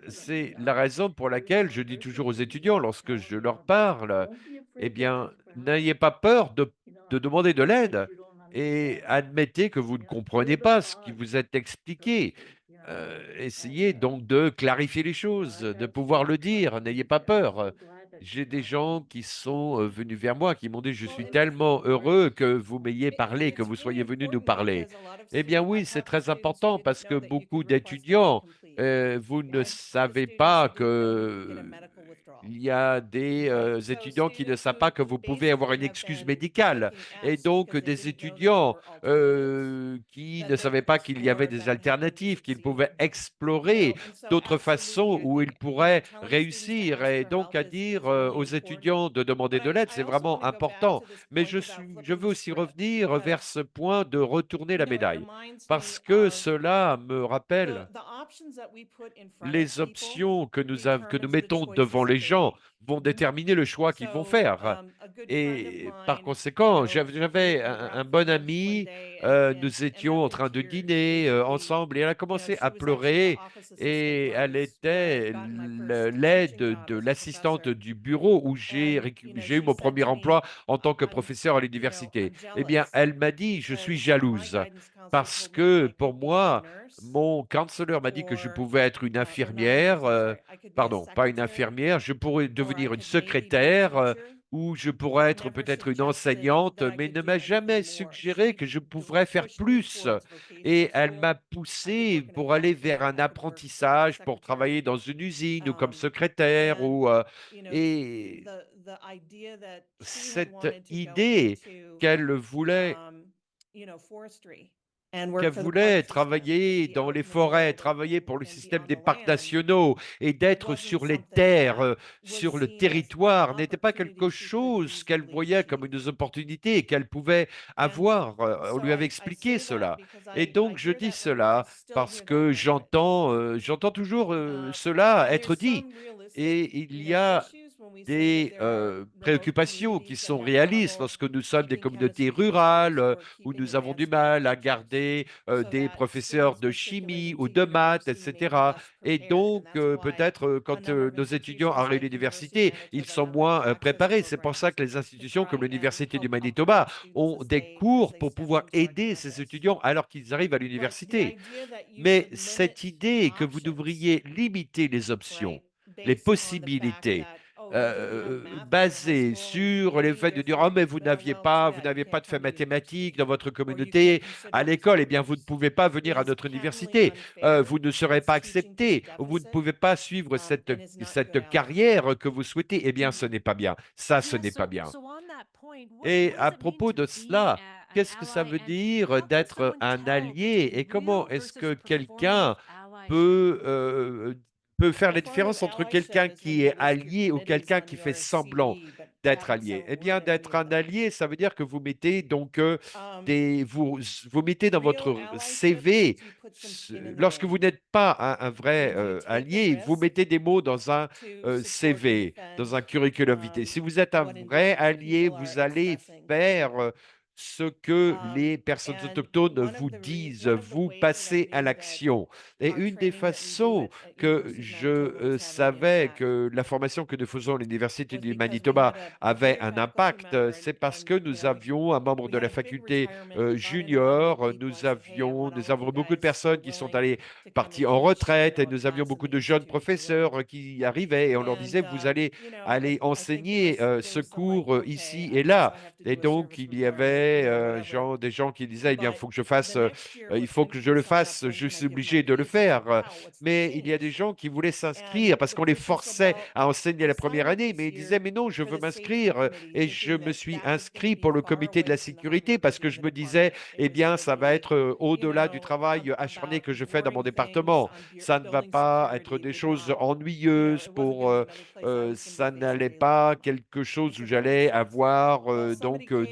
c'est la raison pour laquelle je dis toujours aux étudiants lorsque je leur parle, eh bien, n'ayez pas peur de demander de l'aide et admettez que vous ne comprenez pas ce qui vous est expliqué. Essayez donc de clarifier les choses, de pouvoir le dire, n'ayez pas peur. J'ai des gens qui sont venus vers moi, qui m'ont dit, je suis tellement heureux que vous m'ayez parlé, que vous soyez venu nous parler. Eh bien oui, c'est très important parce que beaucoup d'étudiants, vous ne savez pas que il y a des étudiants qui ne savent pas que vous pouvez avoir une excuse médicale et donc des étudiants qui ne savaient pas qu'il y avait des alternatives, qu'ils pouvaient explorer d'autres façons où ils pourraient réussir. Et donc à dire aux étudiants de demander de l'aide, c'est vraiment important. Mais je veux aussi revenir vers ce point de retourner la médaille, parce que cela me rappelle les options que nous mettons devant les gens vont déterminer le choix qu'ils vont faire. Et par conséquent, j'avais un bon ami, nous étions en train de dîner ensemble et elle a commencé à pleurer et elle était l'aide de l'assistante du bureau où j'ai eu mon premier emploi en tant que professeur à l'université. Eh bien, elle m'a dit, je suis jalouse parce que pour moi, mon counselor m'a dit que je pouvais être une infirmière, pardon, pas une infirmière, je pourrais devenir une secrétaire ou je pourrais être peut-être une enseignante, mais il ne m'a jamais suggéré que je pourrais faire plus. Et elle m'a poussé pour aller vers un apprentissage, pour travailler dans une usine ou comme secrétaire et cette idée qu'elle voulait qu'elle voulait travailler dans les forêts, travailler pour le système des parcs nationaux et d'être sur les terres, sur le territoire, n'était pas quelque chose qu'elle voyait comme une opportunité et qu'elle pouvait avoir. On lui avait expliqué cela. Et donc, je dis cela parce que j'entends toujours cela être dit. Et il y a des préoccupations qui sont réalistes lorsque nous sommes des communautés rurales où nous avons du mal à garder des professeurs de chimie ou de maths, etc. Et donc, peut-être quand nos étudiants arrivent à l'université, ils sont moins préparés. C'est pour ça que les institutions comme l'Université du Manitoba ont des cours pour pouvoir aider ces étudiants alors qu'ils arrivent à l'université. Mais cette idée que vous devriez limiter les options, les possibilités, basées sur les faits de dire, oh, mais vous n'aviez pas de fait mathématiques dans votre communauté à l'école, eh bien, vous ne pouvez pas venir à notre université, vous ne serez pas accepté, vous ne pouvez pas suivre cette carrière que vous souhaitez. Eh bien, ce n'est pas bien. Ça, ce n'est pas bien. Et à propos de cela, qu'est-ce que ça veut dire d'être un allié et comment est-ce que quelqu'un peut, peut faire la différence entre quelqu'un qui est allié ou quelqu'un qui fait semblant d'être allié? Eh bien, d'être un allié, ça veut dire que vous mettez donc vous mettez dans votre CV, lorsque vous n'êtes pas un vrai allié, vous mettez des mots dans un CV, dans un curriculum vitae. Si vous êtes un vrai allié, vous allez faire ce que les personnes autochtones vous disent, vous passez à l'action. Et une des façons que je savais que la formation que nous faisons à l'Université du Manitoba avait un impact, c'est parce que nous avions un membre de la faculté junior, nous avons beaucoup de personnes qui sont allées parties en retraite et nous avions beaucoup de jeunes professeurs qui arrivaient et on leur disait, vous allez aller enseigner ce cours ici et là. Et donc, il y avait des gens qui disaient, eh bien, il faut que je le fasse, je suis obligé de le faire. Mais il y a des gens qui voulaient s'inscrire parce qu'on les forçait à enseigner la première année, mais ils disaient, mais non, je veux m'inscrire. Et je me suis inscrit pour le comité de la sécurité parce que je me disais, eh bien, ça va être au-delà du travail acharné que je fais dans mon département. Ça ne va pas être des choses ennuyeuses ça n'allait pas quelque chose où j'allais avoir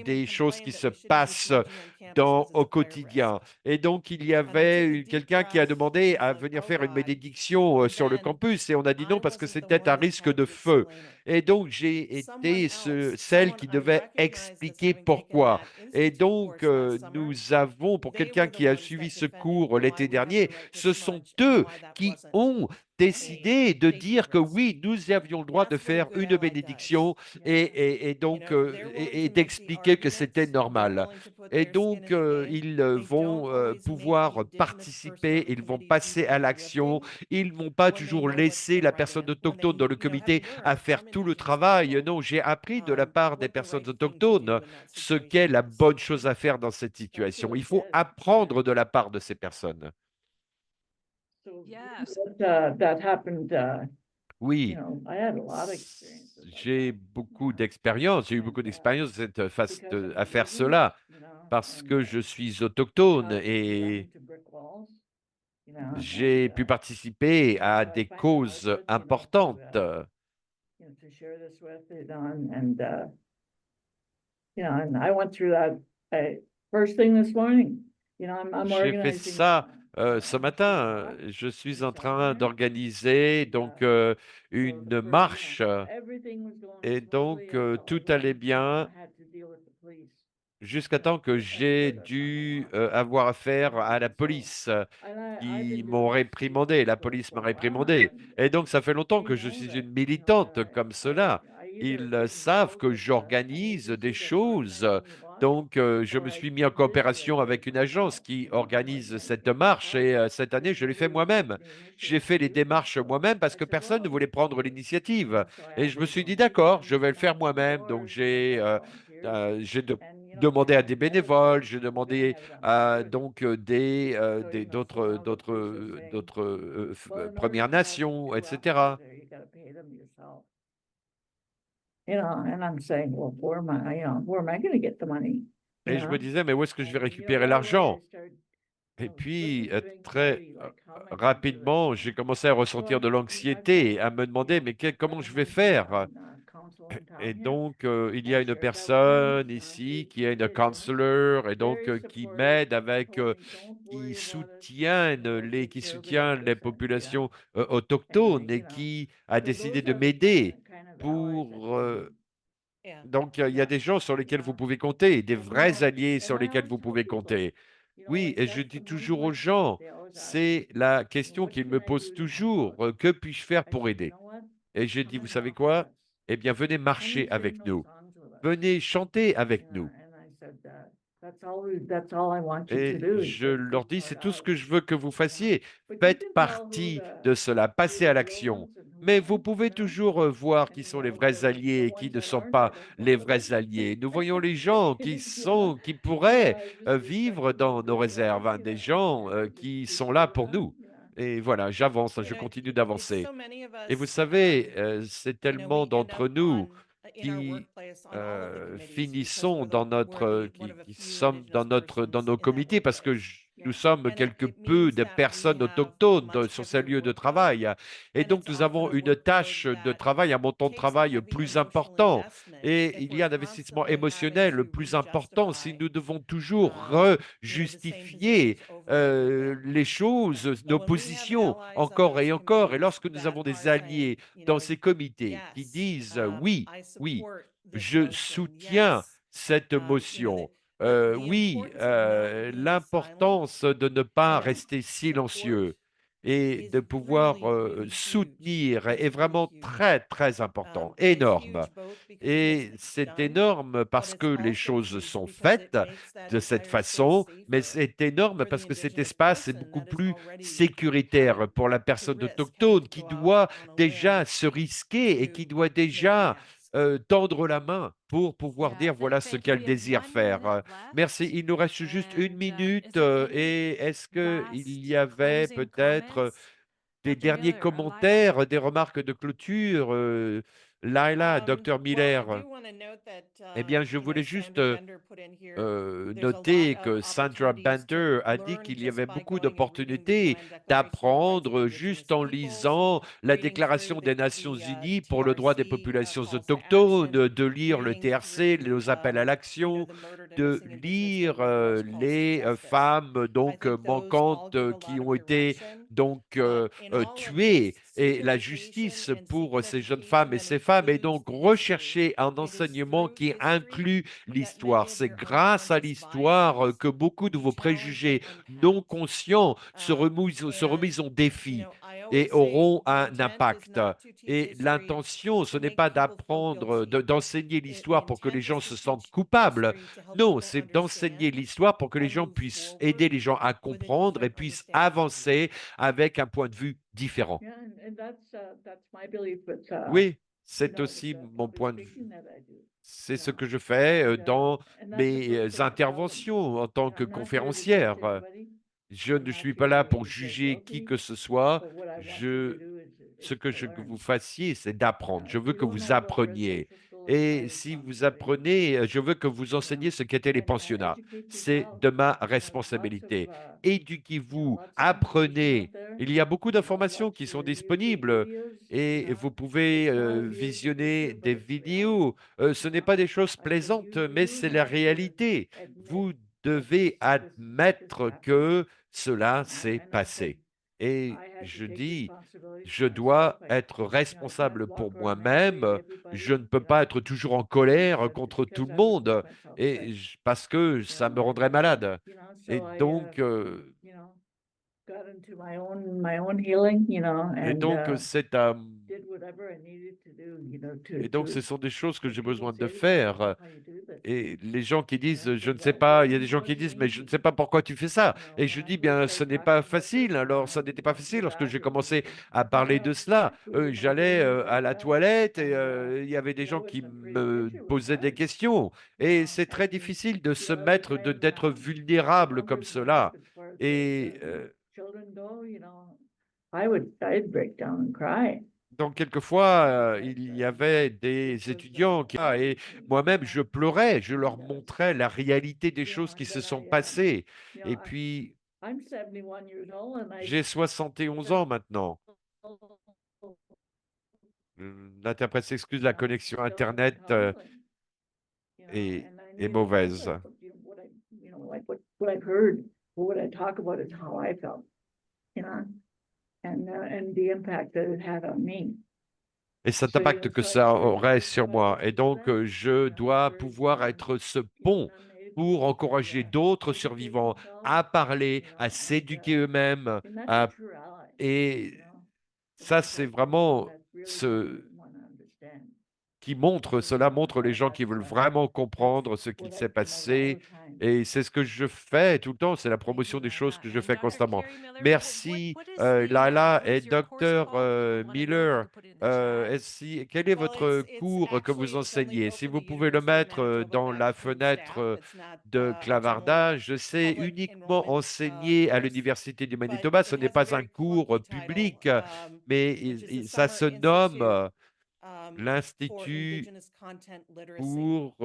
des choses qui se passent au quotidien. Et donc, il y avait quelqu'un qui a demandé à venir faire une bénédiction sur le campus et on a dit non parce que c'était un risque de feu. Et donc, j'ai été celle qui devait expliquer pourquoi. Et donc, nous avons, pour quelqu'un qui a suivi ce cours l'été dernier, ce sont eux qui ont décidé de dire que oui, nous avions le droit de faire une bénédiction et donc et d'expliquer que c'était normal. Et donc, ils vont pouvoir participer, ils vont passer à l'action, ils ne vont pas toujours laisser la personne autochtone dans le comité à faire tout le travail. Non, j'ai appris de la part des personnes autochtones ce qu'est la bonne chose à faire dans cette situation. Il faut apprendre de la part de ces personnes. So Yes. that happened, Oui, I had a lot of experiences like j'ai that, beaucoup d'expérience, j'ai eu beaucoup and, d'expérience because of à my faire beliefs, cela parce and, que je suis autochtone running et to brick walls, j'ai pu participer à so I des find it causes awkward, importantes. to share this with, and, and I went through that, first thing this morning, I'm J'ai fait organizing, ça ce for matin. walk Je suis this en train summer, d'organiser and, donc so une for, marche everything was going et smoothly donc until tout one allait bien I had to deal with the police. jusqu'à temps que At j'ai Florida Summer dû Walk. avoir affaire à la So, police and I've qui been m'ont doing this réprimandé. La for police m'a a while now, réprimandé. Et donc, ça fait longtemps they que je know suis that, une militante comme cela. I either Ils get savent involved que with an j'organise des agency that's choses. organizing the walk, Donc, je or me I suis mis en coopération videotape avec it une agence myself. qui I'm like, organise cette in my marche. car, Et cette année, there's je l'ai fait nobody to take moi-même. the J'ai initiative fait to les do this. démarches So moi-même parce I que said, personne ne well, voulait prendre l'initiative. so I Et asked je me the suis dit, d'accord, je donations, vais le faire moi-même. Donc, doors to get volunteers, j'ai and, demandé à des and that was bénévoles, fun. j'ai We're gonna demandé have it on à Saturday. donc So, so now the police are saying, well, in order Premières to have Nations, two officers etc. there, you gotta pay them yourself. And I'm saying, well, where am I gonna get the money? Et je me disais, mais où est-ce que je vais And, récupérer right away I l'argent? started, Et puis, looking for très anxiety, like, how am I gonna do it? rapidement, j'ai commencé à ressentir de I've got, l'anxiété, à me demander, mais comment je vais friends who are faire? in, council in Et town here, donc, il y and a I une shared that with them. personne ici qui est une He is counselor et donc very qui supportive, m'aide avec, told me, don't qui worry about it, we'll qui take care of it soutient at les this end, populations and, autochtones et qui a so décidé those de are m'aider kind of allies that pour. you need. Donc, il y a des gens sur lesquels vous pouvez compter, des vrais alliés sur And I lesquels always vous tell pouvez people, compter. Oui, et je that's dis the one toujours aux question that gens, they always ask c'est me, la question what qu'ils can me I posent do to help toujours, out? que puis-je faire I pour said, aider? what? Et j'ai dit, Come vous and savez walk with quoi? us. Eh bien, venez Come and marcher sing avec those nous. songs with us. Venez chanter avec nous. And I said, that's all I want you to Et do is je to leur take dis, part c'est tout ce out. que je veux que vous fassiez. But you Faites can tell partie de cela, who passez the à real l'action. ones and who Mais vous aren't, pouvez toujours voir qui sont les vrais alliés the et qui ones ne that sont aren't, I pas don't les bother vrais with. alliés. Nous voyons les gens qui sont, qui pourraient Just vivre respectful dans of nos who they are, réserves, hein, des gens qui sont là pour nous. Et voilà, j'avance, je continue d'avancer. Et vous savez, c'est tellement d'entre nous qui finissons dans qui sommes dans nos comités parce que nous sommes quelque peu de personnes autochtones sur ces lieux de travail. Et donc, nous avons une tâche de travail, un montant de travail plus important. Et il y a un investissement émotionnel plus important si nous devons toujours justifier les choses, nos positions, encore et encore. Et lorsque nous avons des alliés dans ces comités qui disent oui, oui, je soutiens cette motion. Oui, l'importance de ne pas rester silencieux et de pouvoir soutenir est vraiment très, très important, énorme. Et c'est énorme parce que les choses sont faites de cette façon, mais c'est énorme parce que cet espace est beaucoup plus sécuritaire pour la personne autochtone qui doit déjà se risquer et qui doit déjà tendre la main pour pouvoir Yeah, dire voilà ce thank you. qu'elle We have désire 1 faire. minute left. Merci. Il nous reste juste une Is minute. there any Et est-ce qu'il y last avait closing peut-être comments, des Dr. derniers Miller or Maya? commentaires, des remarques de clôture Laila, docteur Miller, eh bien, je voulais juste noter que Sandra Bender a dit qu'il y avait beaucoup d'opportunités d'apprendre juste en lisant la Déclaration des Nations Unies pour le droit des populations autochtones, de lire le TRC, les appels à l'action, de lire les femmes donc manquantes qui ont été donc tuées et la justice pour ces jeunes femmes et ces femmes et donc rechercher un enseignement qui inclut l'histoire. C'est grâce à l'histoire que beaucoup de vos préjugés non conscients se remisent en défi et auront un impact. Et l'intention, ce n'est pas d'apprendre, d'enseigner l'histoire pour que les gens se sentent coupables. Non, c'est d'enseigner l'histoire pour que les gens puissent aider les gens à comprendre et puissent avancer avec un point de vue différent. Yeah, and that's my belief, but, Oui, you c'est know, aussi the mon public point de speaking vue. that I do, C'est you ce know, que je fais dans and that's the mes first thing I tell them. interventions en tant You know, que I'm not here to judge conférencière. anybody. Je I'm ne not suis here pas là to pour say juger qui guilty, que ce soit. but what I want you to Je, do ce is que to je veux que vous learn. fassiez, c'est d'apprendre. Je veux We que don't vous have a appreniez. residential school, it's my Et si vous responsibility, apprenez, je veux que vous you know, enseigniez ce qu'étaient les and pensionnats. educate C'est yourself. de ma You know, lots of, responsabilité. you know, Éduquez-vous, lots of information out apprenez. there, Il y a beaucoup you know, d'informations watch qui sont the YouTube disponibles videos, et vous pouvez it's not as easy as it visionner pictures, but des it's reality, vidéos. Ce you n'est know. pas des choses I said, plaisantes, mais you c'est la have to réalité. admit Vous that devez this admettre happened, que cela you know, s'est and I said, passé. Et I had to je take dis, responsibility je for myself. dois être You know, I can't responsable pour walk around angry at moi-même. Je everybody, ne peux you pas know, être toujours en colère contre tout because le I would make monde myself et sick, parce que you ça know, me rendrait malade. you know, Et so donc, you know, got into my own healing, you know, et and, donc c'est à did whatever I needed to do, you know, et donc, ce sont des choses que and j'ai people besoin de say to me, I don't know faire. how you do this, Et les gens qui you know, disent, je ne because sais I pas, il y a des didn't gens know qui it was disent, mais je ne easy, sais pas pourquoi tu fais ça. you know, Et when je I dis, first bien, ce started n'est pas talking about this, facile. Alors, ça n'était pas facile would lorsque ask j'ai her, commencé people, à parler de cela. food in my J'allais room, à la like toilette et and, il y avait des deal gens with qui some pretty me major posaient des requests, questions. you Et know, c'est très and difficile de the se other mettre, time, d'être as vulnérable comme numbers went up cela. as far as Et the children go, you know, I'd break down and cry. donc, quelquefois, But, il y avait des it was, étudiants et moi-même, je pleurais, je leur and, montrais la réalité des you know, choses qui and se then sont passées. you know, Et puis, I'm 71 years old and I j'ai 71 still, ans maintenant. L'interprète s'excuse, la connexion Internet healing, you know, est, and I est mean, all mauvaise. that, you know, like what I've heard, what I talk about is how I felt, you know, and the impact that it had on me. Et cet So, you impact know, que so I ça share aurait this sur moi. Et message with donc, them, je you know, dois encourage pouvoir them, être ce you know, pont non-native pour people to, encourager d'autres educate survivants themselves, à parler, you à know, s'éduquer eux-mêmes, and that's a true ally, et you know. ça, That's c'est like someone vraiment that really ce wanna understand, qui montre, you cela know, montre les gens qui veulent vraiment that's comprendre ce qu'il what I s'est promote all passé. the time. Et c'est ce que je fais tout le temps, c'est la Thank promotion you, des choses Lila. que je And fais Dr. constamment. Carrie Miller, Merci, what is the Lala what et is your course docteur called? If you want to know that, Miller. to put it in the chat. Quel est Well, votre it's cours que actually, vous it's only enseignez? built Si in vous the pouvez le University of mettre Manitoba, dans la that's paid staff, fenêtre it's not de a general clavardage, c'est public uniquement enrollment enseigné à course, l'Université du but Manitoba. Ce it n'est has a pas un very cours clunky title, public, mais which is the ça Summer se nomme Institute for l'Institut Indigenous Content Literacy. pour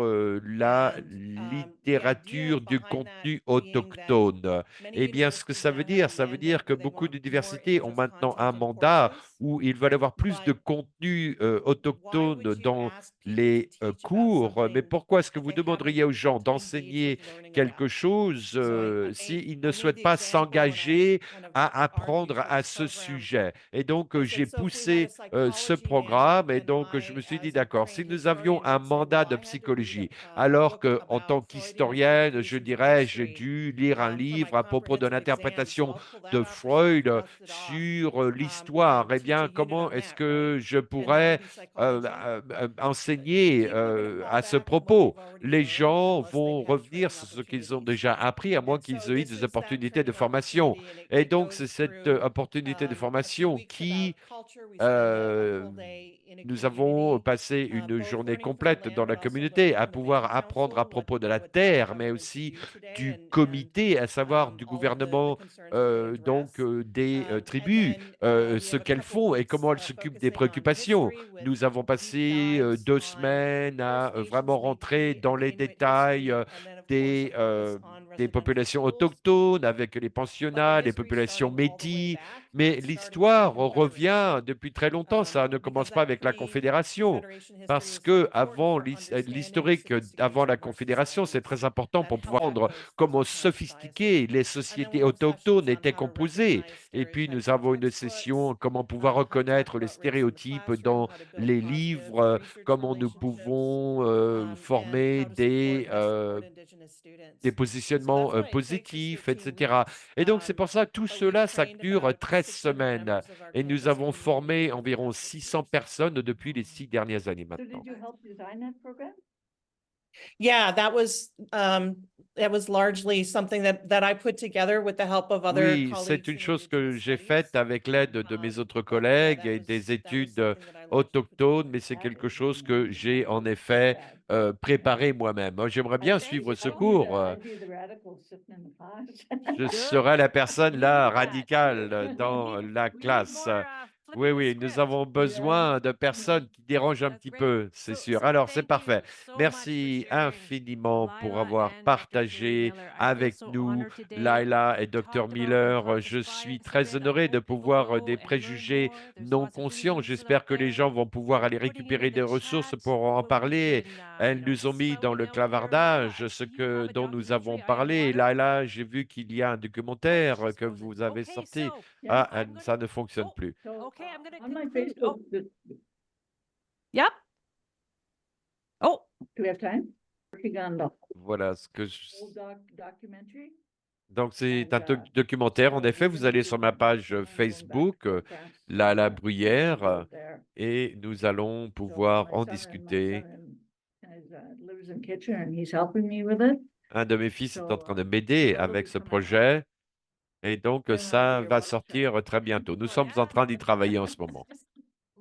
la And the idea littérature du behind that contenu being that autochtone. many Eh bien, ce que universities ça veut now have dire, a ça veut dire mandate que where they beaucoup want more d'universités ont Indigenous maintenant un content in mandat courses, où ils veulent avoir plus de but contenu why autochtone would you dans ask people to les teach about cours. Mais something pourquoi est-ce que that vous they haven't demanderiez aux gens engaged with d'enseigner learning quelque about? chose So s'ils I ne made souhaitent the pas example when I s'engager kind of à argued apprendre for à this ce program? sujet? Et donc, I j'ai said, so if we had a poussé ce psychology programme mandate et and donc je me I, suis dit, as a d'accord, si trained nous avions historian, un would say, well, mandat de I had to read psychologie, a alors book qu'en tant about Freudian qu'historienne, je interpretations of dirais, j'ai history dû lire un for my livre à propos de comprehensive exam. So l'interprétation I'll pull that de off for you and Freud dust it off. sur And l'histoire. Eh teach a bien, unit comment on est-ce that, right? que je And that would pourrais be psychology. enseigner People are going to fall à ce back on what propos? they've already Les learned gens unless they've vont had revenir training sur ce qu'ils ont opportunities. déjà appris, à moins And so qu'ils aient eu this des is that opportunités de training formation. opportunity, and Et it donc, goes c'est cette through opportunité de a few formation weeks about qui culture. We spend a euh, full day in a nous avons community, passé une both journée learning from the complète land, dans but la also communauté learning à from the Land pouvoir apprendre à Council, propos de la what our terre, mais governments aussi do today, du and comité, à savoir du all of the gouvernement, concerns that they donc address. des And tribus, then we ce have a qu'elles couple font et comment elles s'occupent des préoccupations. Nous avons passé 2 semaines à vraiment rentrer dans les détails des populations autochtones avec les pensionnats, les populations métis, mais l'histoire revient depuis très longtemps. Ça ne commence pas avec la Confédération. Parce que avant l'historique avant la Confédération, c'est très important pour pouvoir rendre comment sophistiquées les sociétés autochtones étaient composées. Et puis, nous avons une session comment pouvoir reconnaître les stéréotypes dans les livres, comment nous pouvons former des positionnements positifs, etc. Et donc, c'est pour ça, tout cela, ça dure 13 semaines. Et nous avons formé environ 600 personnes depuis les 6 dernières années So maintenant. did you help design that program? Yeah, that was largely something that I put together with the help of other Oui, c'est colleagues une in chose que Indigenous j'ai studies. faite avec l'aide de mes autres collègues et des études autochtones, mais c'est quelque chose que j'ai en effet préparé moi-même. Moi, j'aimerais bien suivre ce cours. I'd be the radical sitting in the class. Je Good. serai la personne We là need that. radicale dans la We need classe. more, Oui, flipping the oui, nous script. avons besoin de personnes qui dérangent un That's petit great. peu, c'est So, sûr. so Alors, c'est thank parfait. you so much for Merci sharing, infiniment pour Lila avoir and Dr. Carey partagé Miller. I feel avec so nous, honored today. Laila et We Dr. talked about Miller. unconscious Je suis bias très grit. I honoré de hope they pouvoir go des and learn préjugés more. There's non lots of really conscients. good resources J'espère out que les there. gens vont pouvoir aller Putting in récupérer the des ressources chat pour en what we've parler. been, Elles nous ont mis dans le spouting out here. Lila, clavardage ce do you have a dont nous avons documentary I am parlé. water? Laila, j'ai vu qu'il y a un Oh, documentaire she's que frozen. vous avez Okay, sorti. so Yeah. Ah, I'm ça gonna. ne fonctionne Oh, plus. So, okay, I'm gonna on my conclude. Facebook, Oh, do yep. Oh, we have time? Working on the Voilà ce que whole documentary. donc c'est And, un documentaire. En so effet, we're vous gonna allez do sur ma page sometime going back Facebook, real fast, La we'll Bruyère, do it there. et nous allons So pouvoir my en son discuter. lives in Kitchener and he's helping me with it. Un de mes fils est en So, train de m'aider that'll avec be ce coming out. projet, et donc Then we'll ça do your va water chart. sortir très bientôt. Nous oh sommes en yeah. train d'y travailler en ce moment.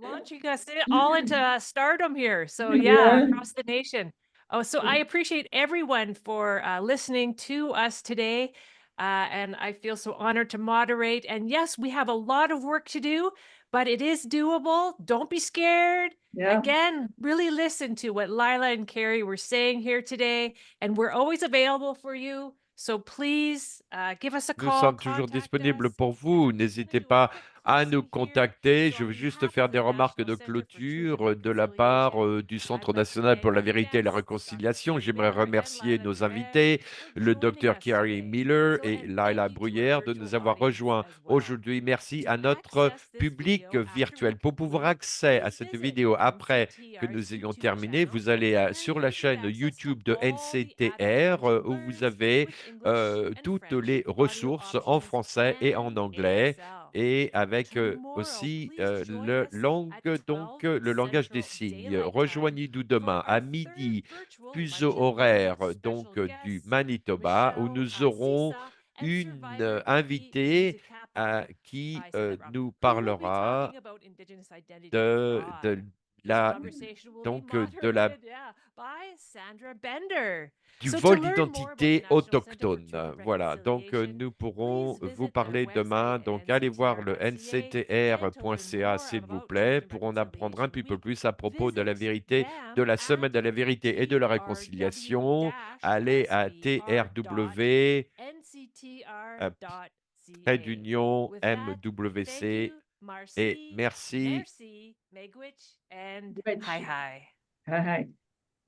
Launching us all into stardom here. So Yeah. across the nation. Oh, so I appreciate everyone for listening to us today. And I feel so honored to moderate. And yes, we have a lot of work to do, but it is doable. Don't be scared. Yeah. Again, really listen to what Lila and Carrie were saying here today. And we're always available for you. So please give us a Nous call. sommes toujours Contact disponibles us. pour vous. And I'm just N'hésitez gonna do a pas quick à nous closing here. contacter. So Je on veux juste behalf faire of des the remarques National de Center for Truth clôture and de la part Reconciliation, du I'd Centre like to national pour thank la our vérité et la guests, réconciliation. Dr. J'aimerais Miller and remercier Lila nos Perez, invités, for le joining docteur us Carey today. Miller So, et and Laila thank you to our Bruyère de nous virtual avoir audience rejoints as well. aujourd'hui. Merci To à notre access this public video after we virtuel. Pour pouvoir conclude, accès à please cette visit vidéo après que NCTR's nous ayons YouTube terminé, channel, vous allez where sur you la can get chaîne access to YouTube de all the added NCTR French où vous learns avez with English and toutes French les audio ressources en options français et en and anglais ASL. et avec Tomorrow, aussi please join le us langue, at donc 12 le langage des Central signes. Daylight Time Rejoignez-nous for demain our à third midi, virtual fuseau luncheon with horaire special du guests Manitoba, où Michelle nous aurons Sisa and une survivor Becky invitée Musicapo qui by Sandra, nous who will be parlera talking about Indigenous identity de abroad. This la, conversation will be donc, de la moderated, by Sandra Bender. du So to vol learn more about the d'identité National Center for autochtone. Truth and Voilà, donc Reconciliation, nous pourrons please vous visit their parler demain. website Donc allez voir le nctr.ca, and to learn nctr.ca, more s'il vous about plaît, Truth and pour en apprendre un Reconciliation petit peu Week, plus à propos de la visit vérité, de them la at semaine de la vérité et de la réconciliation. Allez à TRW, trait nctr.ca. d'union With that, thank MWC, you, et Marcy, merci. merci, Megwich, and Rich. hi hi. Hi.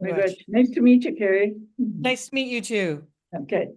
Rich. Nice to meet you, Carrie. Nice to meet you too. Okay.